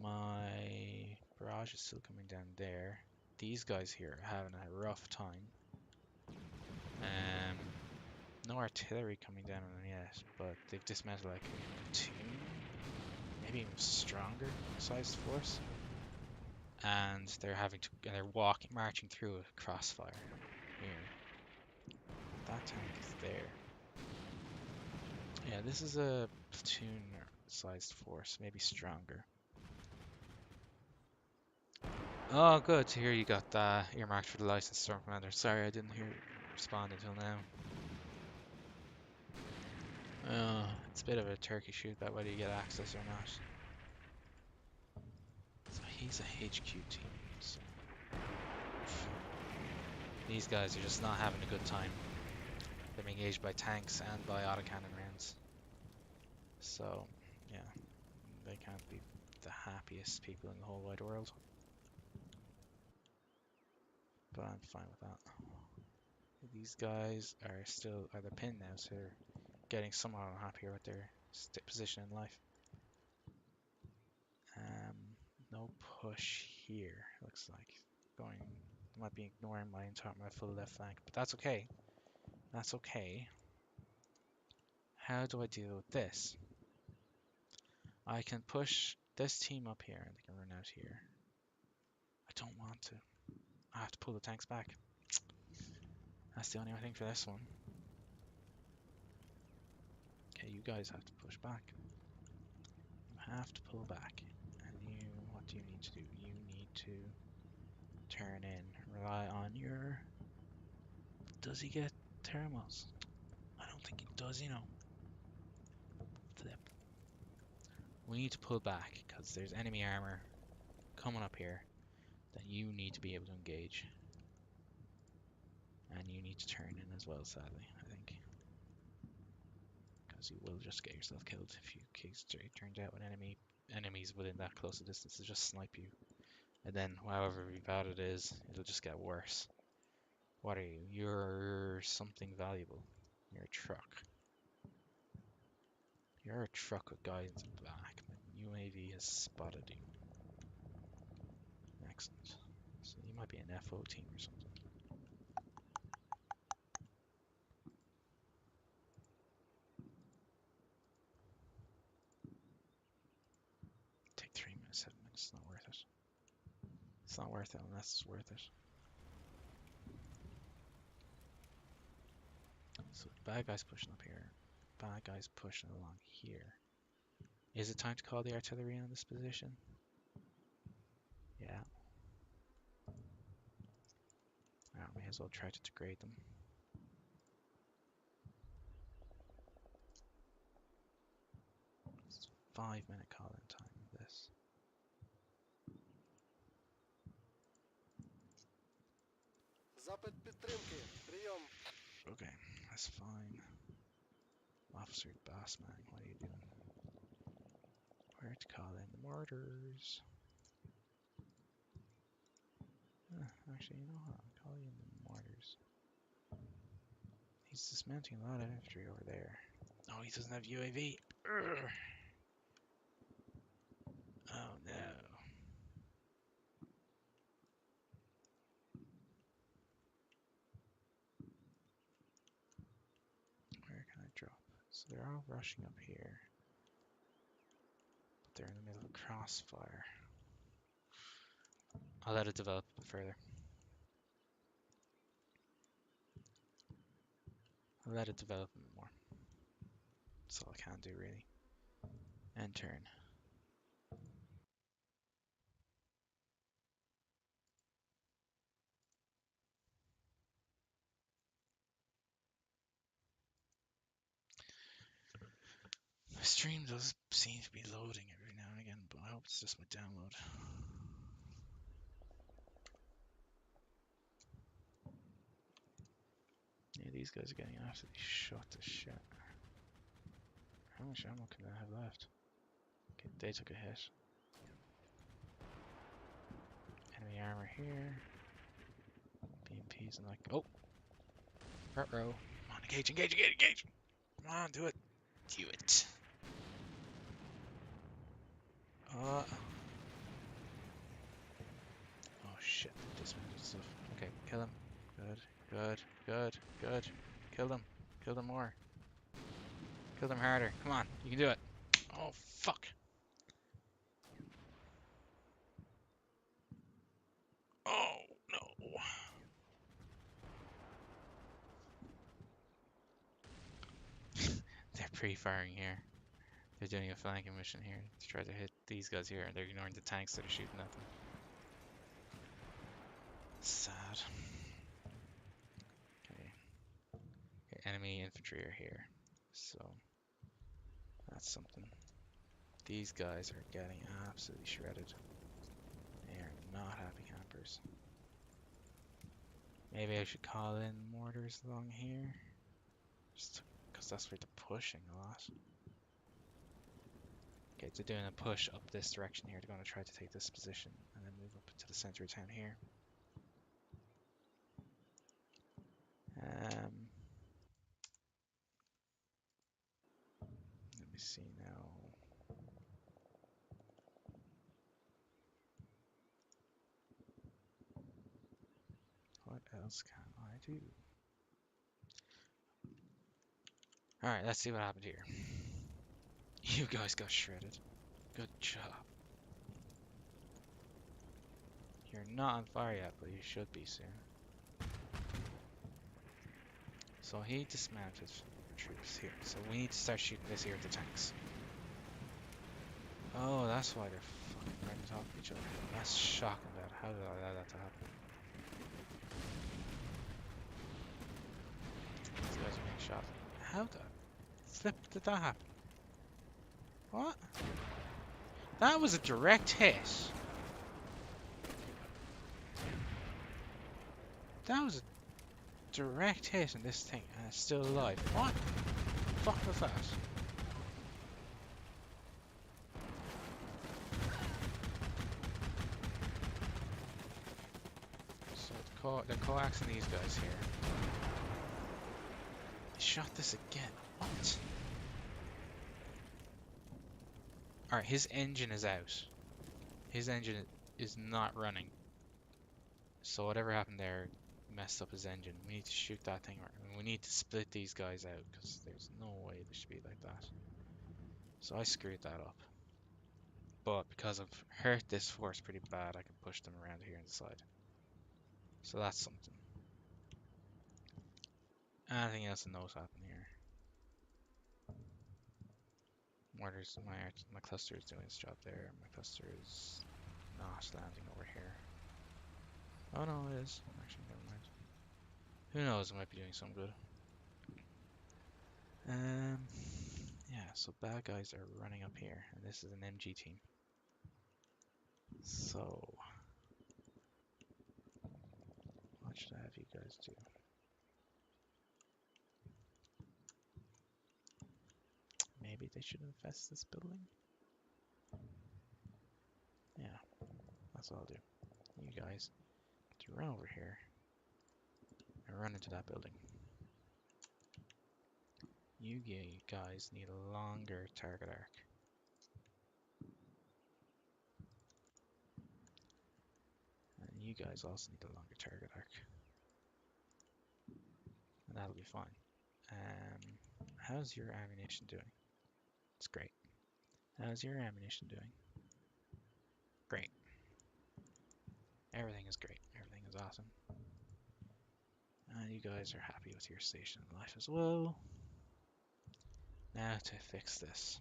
Speaker 1: My barrage is still coming down there. These guys here are having a rough time. No artillery coming down on them yet, but they've dismantled like a 2, maybe even stronger sized force. And they're marching through a crossfire here. That tank is there. Yeah, this is a platoon sized force, maybe stronger. Oh, good to hear you got that earmarked for the licensed storm commander. Sorry, I didn't hear respond until now. It's a bit of a turkey shoot about whether you get access or not. So he's a HQ team. So these guys are just not having a good time. They're being engaged by tanks and by autocannon rounds. So, yeah, they can't be the happiest people in the whole wide world. But I'm fine with that. These guys are still either pinned now, so they're getting somewhat unhappier with their position in life. No push here, looks like. Might be ignoring my full left flank, but that's okay. That's okay. How do I deal with this? I can push this team up here and they can run out here. I don't want to. I have to pull the tanks back. That's the only thing for this one. Okay, you guys have to push back. You have to pull back. And what do you need to do? You need to turn in. Rely on your... Does he get thermals? I don't think he does, you know. Flip. We need to pull back because there's enemy armor coming up here that you need to be able to engage. And you need to turn in as well, sadly, I think. Because you will just get yourself killed if you turns out when enemies within that close a distance to just snipe you. And then, however bad it is, it'll just get worse. What are you? You're something valuable. You're a truck. You're a truck with guidance in the back. The UAV has spotted you. Excellent. So you might be an FO team or something. Take 3 minutes, 7 minutes. It's not worth it. It's not worth it unless it's worth it. So the bad guy's pushing up here. Bad guy's pushing along here. Is it time to call the artillery on this position? Yeah. I may as well try to degrade them. It's 5-minute call-in time of this. Okay, that's fine. Officer Bossman, what are you doing? Where to call in the mortars? Actually, you know what? I'll call you in the mortars. He's dismounting a lot of infantry over there. Oh, he doesn't have UAV. Urgh. Oh no. Where can I drop? So they're all rushing up here. But they're in the middle of crossfire. I'll let it develop a bit further. I'll let it develop a bit more. That's all I can do, really. End turn. stream does seem to be loading every now and again, but I hope it's just my download. Yeah, these guys are getting absolutely shot to shit. How much ammo can I have left? Okay, they took a hit. Enemy armor here. BMPs and like, oh! Front row. Come on, engage, engage, engage, engage! Come on, do it. Do it. Oh shit, dismounted stuff. Okay, kill him. Good, good, good, good. Kill them. Kill them more. Kill them harder. Come on, you can do it. Oh, fuck. Oh, no. They're pre-firing here. They're doing a flanking mission here to try to hit these guys here, and they're ignoring the tanks that are shooting at them. Sad. Okay. Okay, enemy infantry are here. So, that's something. These guys are getting absolutely shredded. They are not happy campers. Maybe I should call in mortars along here. Just because that's where they're pushing a lot. Okay, they're doing a push up this direction here. They're going to try to take this position and then move up to the center of town here. Let me see now. What else can I do? Alright, let's see what happened here. You guys got shredded. Good job. You're not on fire yet, but you should be soon. So he dismounted troops here. So we need to start shooting this here at the tanks. Oh, that's why they're fucking right on top of each other. That's shocking, that. How did I allow that to happen? These guys are being shot. How the flip did that happen? What? That was a direct hit. That was a direct hit in this thing, and it's still alive. What the fuck was that? So they're coaxing these guys here. They shot this again. What? Alright, his engine is out. His engine is not running. So whatever happened there messed up his engine. We need to shoot that thing. We need to split these guys out, because there's no way they should be like that. So I screwed that up. But because I've hurt this force pretty bad, I can push them around here on the side. So that's something. Anything else to note happen here? Mortars, my cluster is doing its job there. My cluster is not landing over here. Oh no, it is. Actually, never mind. Who knows? It might be doing some good. Yeah. So bad guys are running up here, and this is an MG team. So, what should I have you guys do? Maybe they should infest this building. Yeah, that's what I'll do. You guys to run over here and run into that building. You guys need a longer target arc. And you guys also need a longer target arc. And that'll be fine. How's your ammunition doing? It's great. How's your ammunition doing? Great. Everything is great. Everything is awesome. And you guys are happy with your station in life as well. Now to fix this.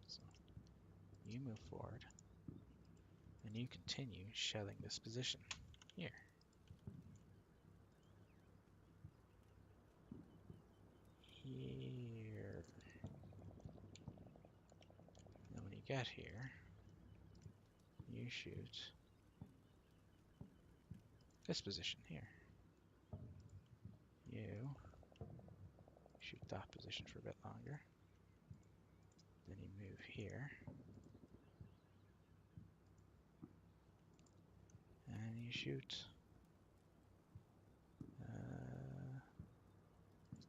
Speaker 1: So you move forward and you continue shelling this position here. Here get here, you shoot this position here. You shoot that position for a bit longer. Then you move here. And you shoot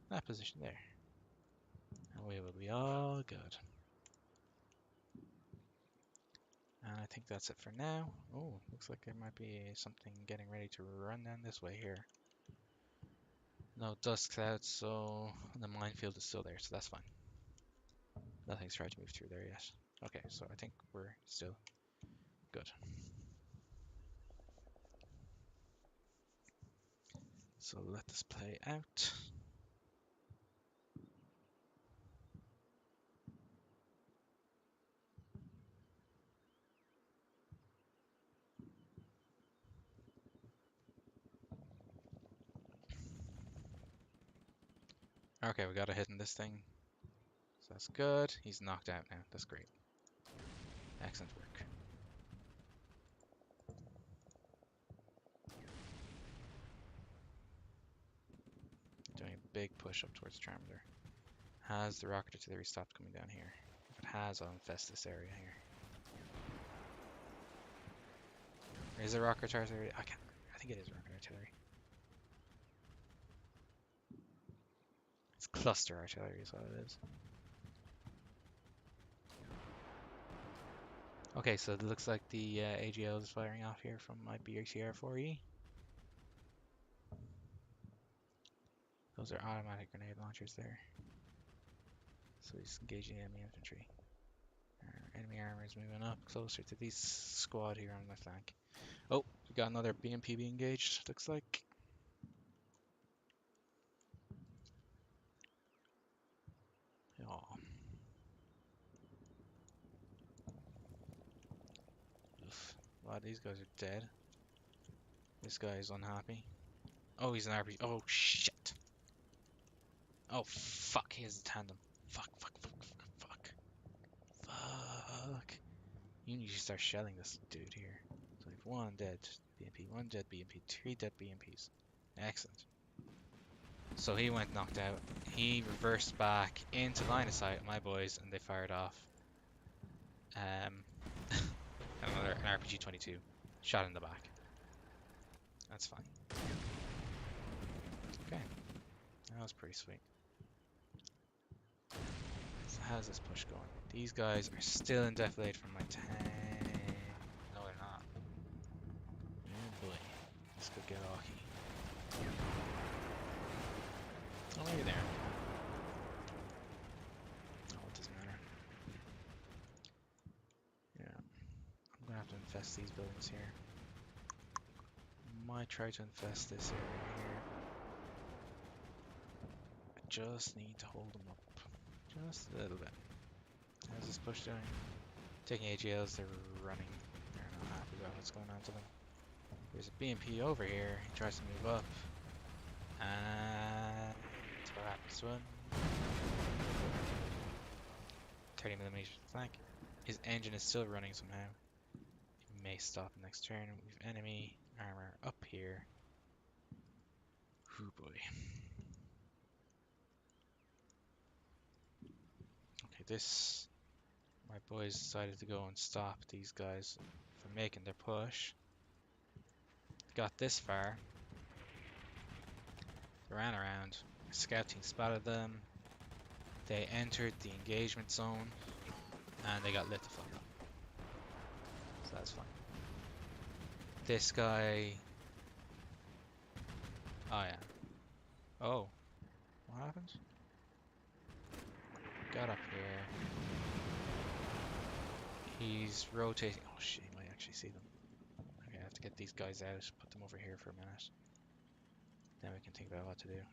Speaker 1: that position there. And we will be all good. And I think that's it for now. Oh, looks like there might be something getting ready to run down this way here. No dust clouds, so the minefield is still there, so that's fine. Nothing's tried to move through there yet. Okay, so I think we're still good. So let this play out. Okay, we got a hit in this thing. So that's good. He's knocked out now. That's great. Excellent work. Doing a big push up towards Charmander. Has the rocket artillery stopped coming down here? If it has, I'll infest this area here. Is it rocket artillery? I can't remember. I think it is rocket artillery. It's cluster artillery is what it is. Okay, so it looks like the AGL is firing off here from my BRTR-4E. Those are automatic grenade launchers there. So he's engaging enemy infantry. Our enemy armor is moving up closer to this squad here on my flank. Oh, we got another BMP being engaged, looks like. Oh. Oof. A lot of these guys are dead. This guy is unhappy. Oh, he's an RPG. Oh, shit. Oh, fuck. He has a tandem. Fuck, fuck, fuck, fuck, fuck. Fuck. You need to start shelling this dude here. So we have one dead BMP, one dead BMP, three dead BMPs. Excellent. So he went knocked out. He reversed back into line of sight, my boys, and they fired off. Another an RPG-22 shot in the back. That's fine. Okay, that was pretty sweet. So how's this push going? These guys are still in defilade from my tank. No, they're not. Oh boy, this could get rocky. Oh, maybe there. Oh, it doesn't matter. Yeah, I'm gonna have to infest these buildings here. Might try to infest this area here. I just need to hold them up. Just a little bit. How's this push doing? Taking AGLs, they're running. They're not happy about what's going on to them. There's a BMP over here. He tries to move up. And what happens to him? 30mm flank. His engine is still running somehow. He may stop next turn. We've enemy armor up here. Oh boy. Okay, this... My boys decided to go and stop these guys from making their push. Got this far. They ran around. A scout team spotted them. They entered the engagement zone. And they got lit the fuck up. So that's fine. This guy... Oh yeah. Oh. What happened? Got up here. He's rotating. Oh shit, he might actually see them. Okay, I have to get these guys out, put them over here for a minute. Then we can think about what to do.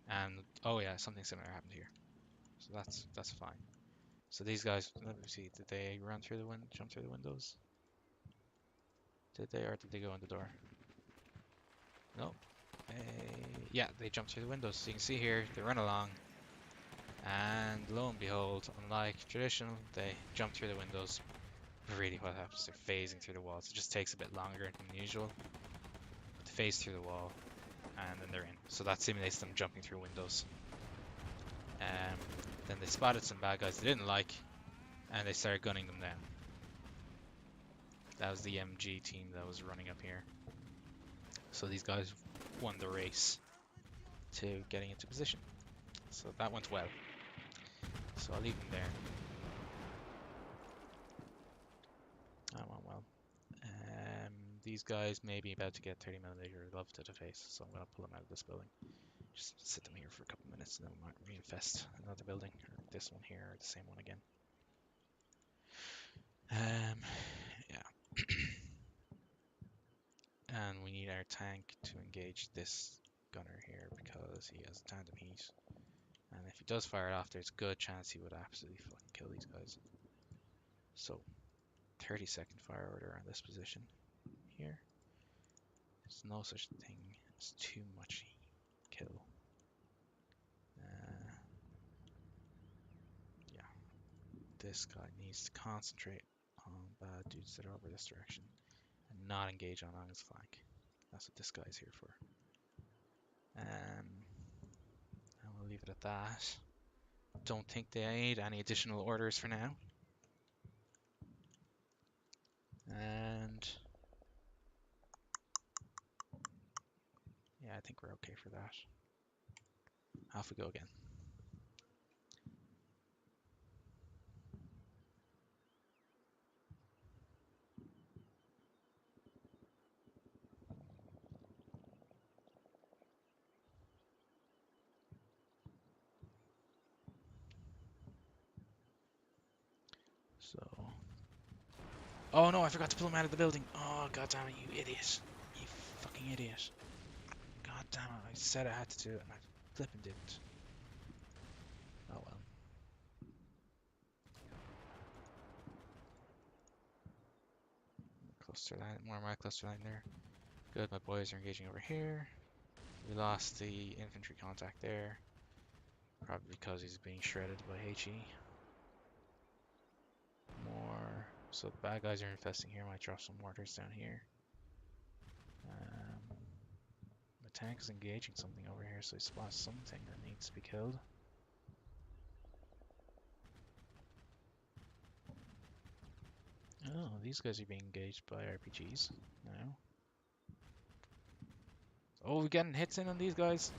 Speaker 1: And oh yeah, something similar happened here. So that's fine. So these guys, let me see, did they run through the window, jump through the windows? Did they, or did they go in the door? No. Yeah, they jumped through the windows. So you can see here, they run along. And lo and behold, unlike traditional, they jump through the windows. Really, what happens? They're phasing through the walls. It just takes a bit longer than usual to phase through the wall, and then they're in. So that simulates them jumping through windows. Um, then they spotted some bad guys they didn't like, and they started gunning them down. That was the MG team that was running up here. So these guys won the race to getting into position. So that went well. So I'll leave them there. That went well. These guys may be about to get 30mm love to the face, so I'm going to pull them out of this building. Just sit them here for a couple minutes and then we might reinfest another building, or this one here, or the same one again. Yeah. And we need our tank to engage this gunner here because he has tandem heat. And if he does fire it off, there's a good chance he would absolutely fucking kill these guys. So, 30-second fire order on this position here. There's no such thing as too much kill. Yeah, this guy needs to concentrate on bad dudes that are over this direction and not engage on his flank. That's what this guy's here for. And we'll leave it at that. Don't think they need any additional orders for now. And yeah, I think we're okay for that. Off we go again. So, oh no, I forgot to pull him out of the building. Oh, god damn it, you idiot. You fucking idiot. God damn it, I said I had to do it and I flipping didn't. Oh well. Cluster line, more of my cluster line there. Good, my boys are engaging over here. We lost the infantry contact there. Probably because he's being shredded by HE. More. So the bad guys are infesting here. Might drop some mortars down here. The tank is engaging something over here, so he spots something that needs to be killed. Oh, these guys are being engaged by RPGs now. Oh, we're getting hits in on these guys.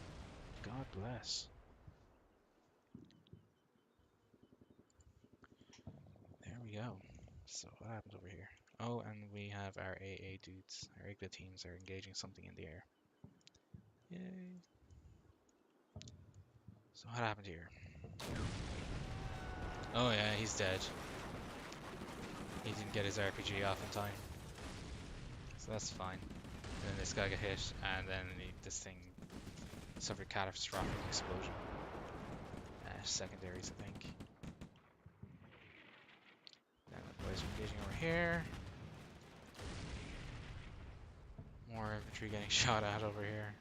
Speaker 1: God bless. There we go. So what happens over here? Oh, and we have our AA dudes. Our IGLA teams are engaging something in the air. Yay. So what happened here? Oh yeah, he's dead. He didn't get his RPG off in time. So that's fine. And then this guy got hit, and then this thing suffered catastrophic explosion. Secondaries, I think. Then the boys are engaging over here. More infantry getting shot at over here.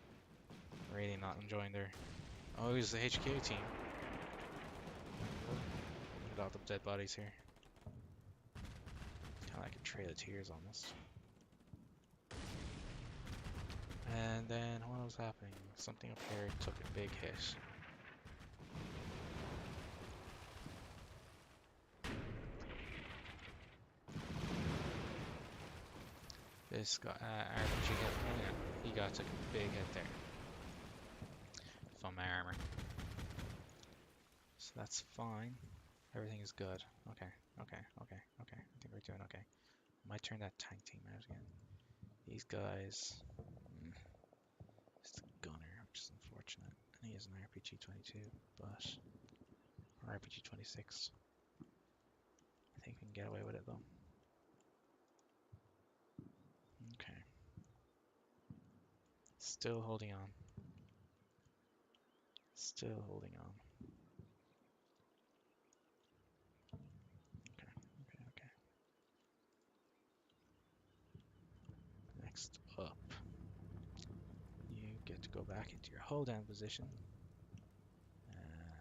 Speaker 1: Really not enjoying their... Oh, it was the HQ team. Look at all the dead bodies here. Kind of like a Trail of Tears almost. And then what was happening? Something up here took a big hit. This guy, RPG hit, oh yeah, he took a big hit there from my armor. So that's fine. Everything is good. Okay. I think we're doing okay. Might turn that tank team out again. These guys, it's the gunner, which is unfortunate. And he has an RPG 22, but or RPG 26. I think we can get away with it though. Okay. Still holding on. Still holding on. Okay. Next up, you get to go back into your hold down position.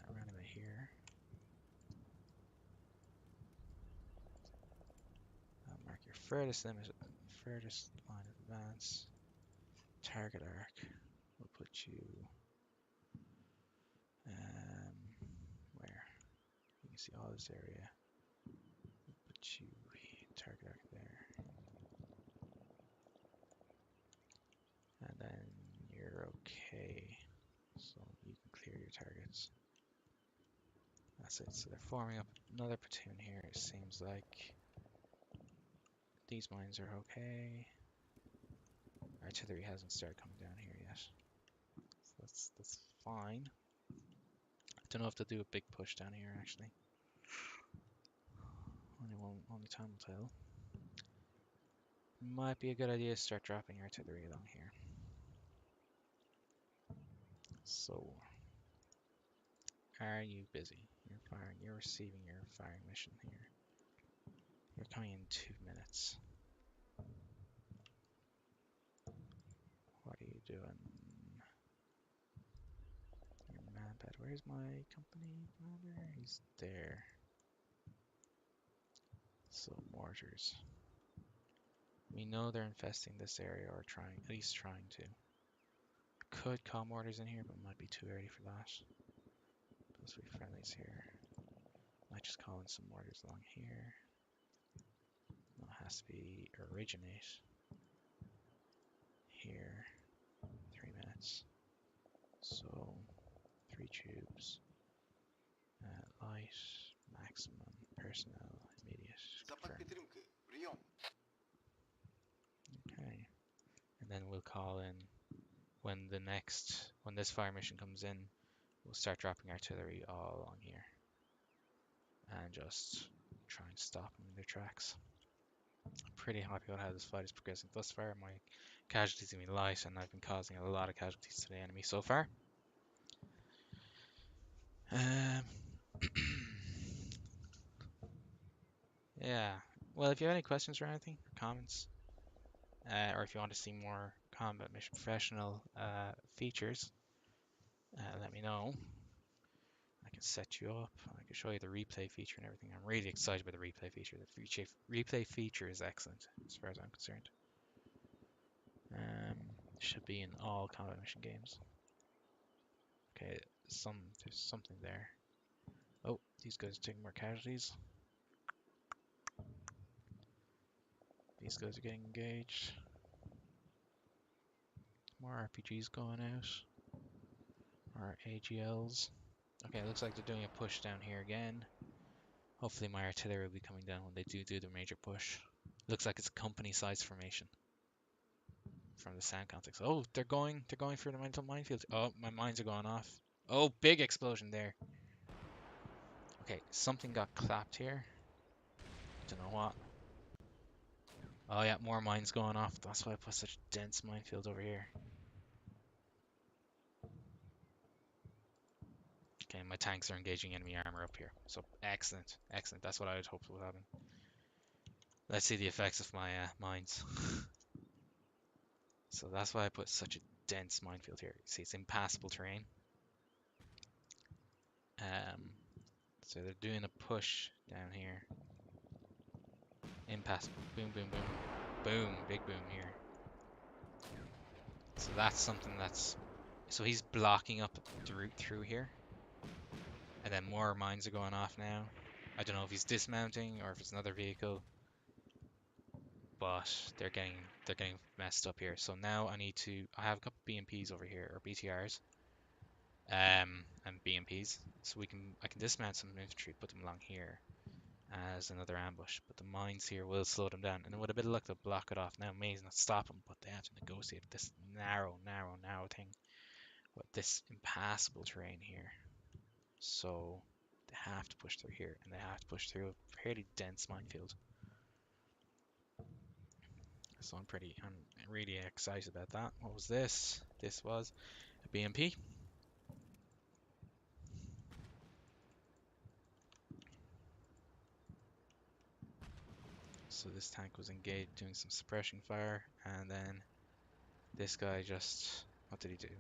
Speaker 1: Around about here. furthest line of advance. Target arc. We'll put you where? You can see all this area. We'll put you target arc there. And then you're okay. So you can clear your targets. That's it. So they're forming up another platoon here, it seems like. These mines are okay. Artillery hasn't started coming down here yet. So that's fine. Don't know if they'll do a big push down here actually. Only time will tell. Might be a good idea to start dropping artillery along here. So, are you busy? You're firing. You're receiving your firing mission here. You're coming in 2 minutes. What are you doing? Your manpad. Where's my company commander? He's there. So mortars. We know they're infesting this area, or trying, at least trying to. Could call mortars in here, but might be too early for that. Those will be friendlies here. Might just call in some mortars along here. No, it has to be originate here. 3 minutes. So 3 tubes. Light, maximum, personnel, immediate. Confirm. Okay. And then we'll call in when this fire mission comes in, we'll start dropping artillery all along here. And just try and stop them in their tracks. I'm pretty happy with how this fight is progressing thus far. My casualties have been light, and I've been causing a lot of casualties to the enemy so far. Yeah. Well, if you have any questions or anything, or comments, or if you want to see more Combat Mission Professional features, let me know. I can set you up. I can show you the replay feature and everything. I'm really excited about the replay feature. The replay feature is excellent, as far as I'm concerned. Should be in all Combat Mission games. Okay, there's something there. Oh, these guys are taking more casualties. These guys are getting engaged. More RPGs going out. More AGLs. Okay, it looks like they're doing a push down here again. Hopefully my artillery will be coming down when they do the major push. Looks like it's a company-sized formation from the sound context. Oh, they're going for the mental minefield. Oh, my mines are going off. Oh, big explosion there. Okay, something got clapped here. Don't know what. Oh yeah, more mines going off. That's why I put such a dense minefield over here. Okay, my tanks are engaging enemy armor up here. So excellent, excellent. That's what I would hope will happen. Let's see the effects of my mines. So that's why I put such a dense minefield here. See, it's impassable terrain. So they're doing a push down here. Impassable. Boom, boom, boom. Boom. Big boom here. So that's something that's... So he's blocking up the route through here. And then more mines are going off now. I don't know if he's dismounting or if it's another vehicle. But they're getting messed up here. So now I have a couple BMPs over here, or BTRs. And BMPs. So I can dismount some infantry, put them along here as another ambush, but the mines here will slow them down, and with a bit of luck they'll block it off. Now it may not stop them, but they have to negotiate this narrow thing with this impassable terrain here. So they have to push through here, and they have to push through a fairly dense minefield. So I'm really excited about that. What was this? This was a BMP. So this tank was engaged doing some suppression fire, and then this guy just, what did he do?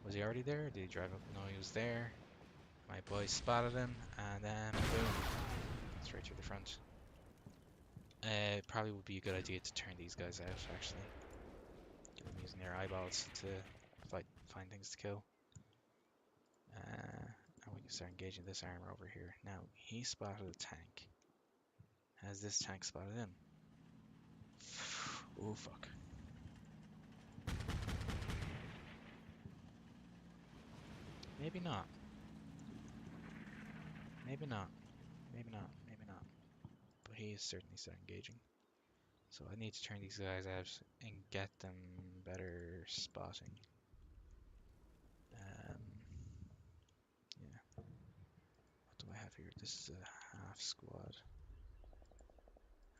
Speaker 1: Was he already there? Did he drive up? No, he was there. My boys spotted him, and then boom, straight through the front. It probably would be a good idea to turn these guys out, actually. Get them using their eyeballs to find things to kill. And we can start engaging this armor over here. Now, he spotted a tank. Has this tank spotted him? Oh, fuck. Maybe not. Maybe not. Maybe not. Maybe not. But he is certainly starting engaging. So I need to turn these guys out and get them better spotting. Yeah. What do I have here? This is a half squad.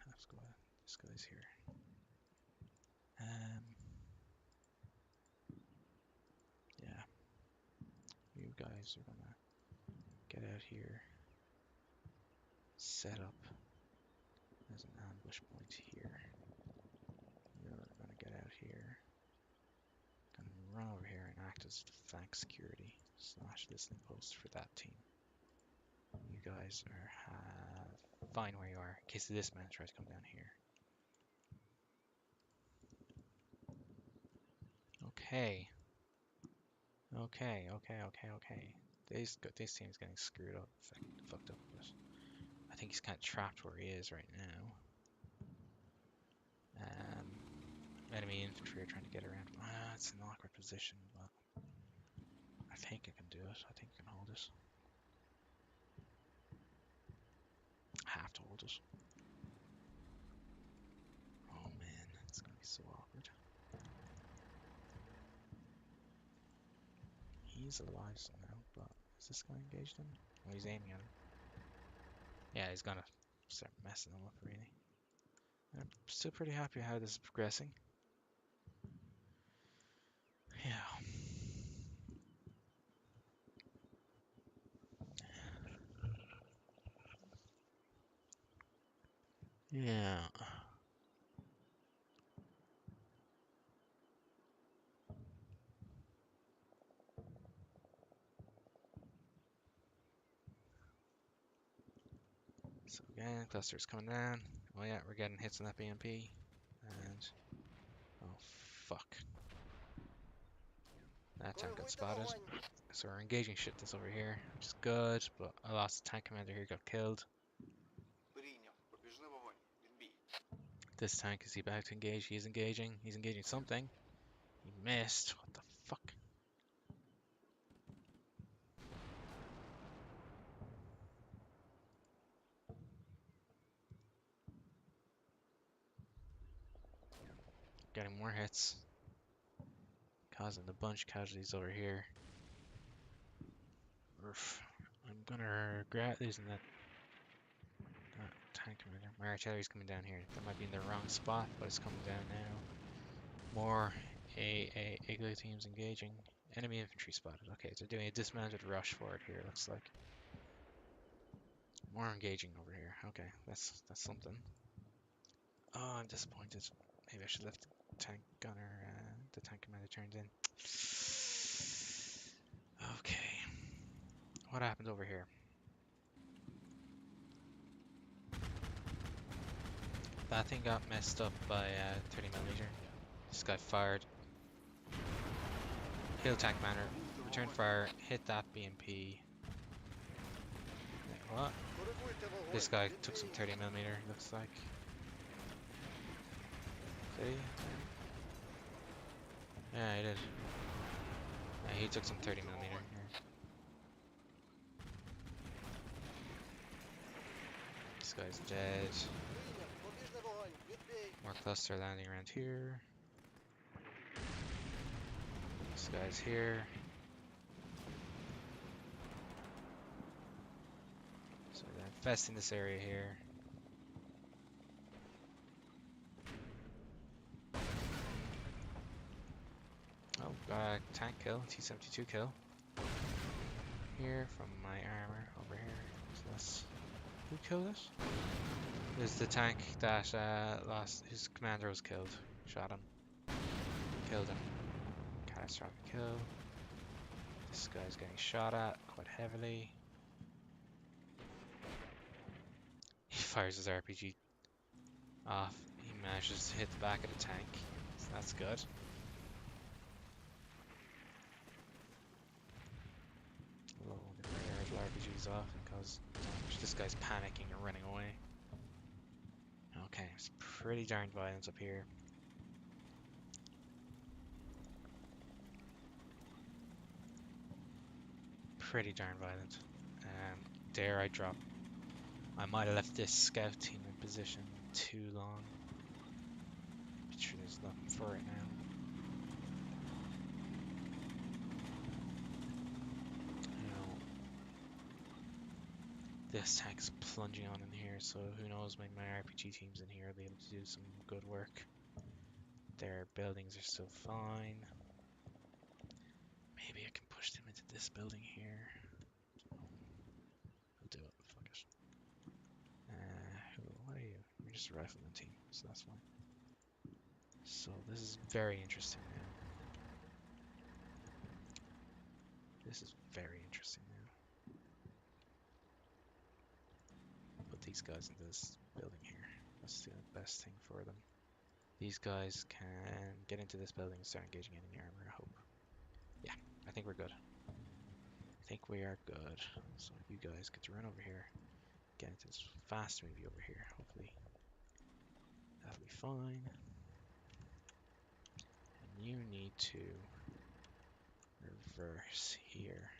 Speaker 1: Half squad. This guy's here. Yeah. You guys are gonna get out here. Set up. There's an ambush point here. You're gonna get out here. Gonna run over here and act as flank security / listening post for that team. You guys are fine where you are in case this man tries to come down here. Okay. Okay. This team's getting screwed up, fucked up. But I think he's kind of trapped where he is right now. Enemy infantry are trying to get around him. It's an awkward position, but I think I can do it. I think I can hold it. I have to hold it. Oh man, it's gonna be so awkward. He's alive somehow, but is this guy engaged him? Oh, he's aiming at him. Yeah, he's gonna start messing him up, really. I'm still pretty happy how this is progressing. Yeah. Yeah. So again, cluster's coming down. Oh yeah, we're getting hits on that BMP. And oh fuck. That tank got spotted. So we're engaging shit that's over here, which is good, but I lost the tank commander here, got killed. This tank, is he back to engage? He's engaging. He's engaging something. He missed. What the fuck? Getting more hits. Causing a bunch of casualties over here. Oof. I'm gonna regret losing that tank commander. My artillery's coming down here. That might be in the wrong spot, but it's coming down now. More Igloo teams engaging. Enemy infantry spotted. Okay, so doing a dismounted rush for it here, looks like. More engaging over here. Okay, that's something. Oh, I'm disappointed. Maybe I should have left the tank gunner, the tank commander turned in. Okay. What happened over here? That thing got messed up by 30mm. This guy fired. Kill tank commander. Return fire. Hit that BMP. Wait, what? This guy took some 30mm, looks like. Did he? Yeah, he did. Yeah, he took some 30mm here. This guy's dead. More cluster landing around here. This guy's here. So they're infesting this area here. Oh, got a tank kill, T-72 kill. Here from my armor over here. So that's... Who killed it? It was the tank that whose commander was killed. Shot him. Killed him. Catastrophic kill. This guy's getting shot at quite heavily. He fires his RPG Off. He manages to hit the back of the tank, so that's good. Oh, the rifle RPG's off and cause damage. This guy's panicking and running away. Okay, it's pretty darn violent up here. Pretty darn violent. Dare I drop? I might have left this scout team in position too long. Be sure there's nothing for it now. You know, this tank's plunging on in here, so who knows, maybe my RPG teams in here will be able to do some good work. Their buildings are still fine. Maybe I can push them into this building here. I'll do it. Fuck it. What are you? You're just a rifleman team, so that's fine. So this is very interesting now. This is very interesting now. Put these guys into this building here. That's the best thing for them. These guys can get into this building and start engaging enemy armor, I hope. Yeah, I think we're good. I think we are good. So you guys get to run over here. Get into this fast movie over here. Hopefully that'll be fine. And you need to reverse here.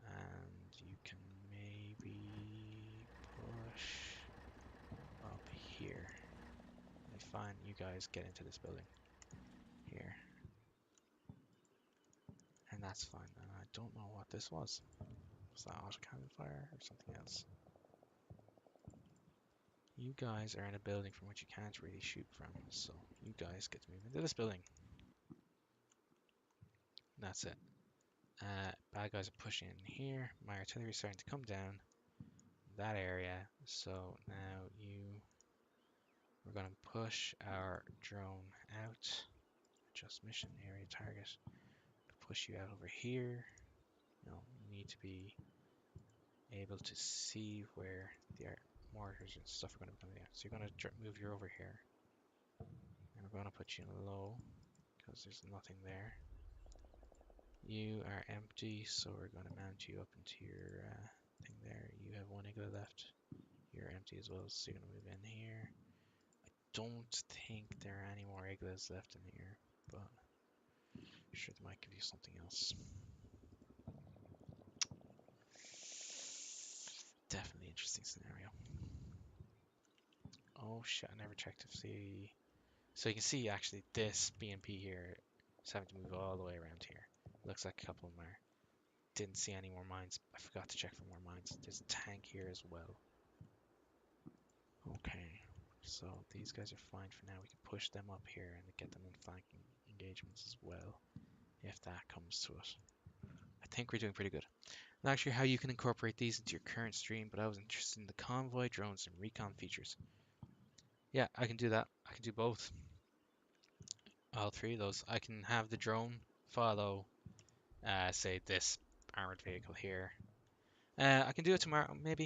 Speaker 1: And you can maybe push up here. I find you guys get into this building here. And that's fine. And I don't know what this was. Was that autocannon fire or something else? You guys are in a building from which you can't really shoot from, so you guys get to move into this building. And that's it. Bad guys are pushing in here. My artillery is starting to come down that area. So now we're going to push our drone out. Adjust mission area target. Push you out over here. No, you need to be able to see where the mortars and stuff are going to be coming out. So you're going to move you over here. And we're going to put you in low because there's nothing there. You are empty, so we're going to mount you up into your thing there. You have one igloo left. You're empty as well, so you're going to move in here. I don't think there are any more igloos left in here, but I'm sure they might give you something else. Definitely interesting scenario. Oh shit, I never checked to see. So you can see actually this BMP here is having to move all the way around here. Looks like a couple of them are. Didn't see any more mines. I forgot to check for more mines. There's a tank here as well. Okay, so these guys are fine for now. We can push them up here and get them in flanking engagements as well, if that comes to it. I think we're doing pretty good. Not sure how you can incorporate these into your current stream, but I was interested in the convoy, drones, and recon features. Yeah, I can do that. I can do both. All three of those. I can have the drone follow, say, this armored vehicle here. I can do it tomorrow, maybe.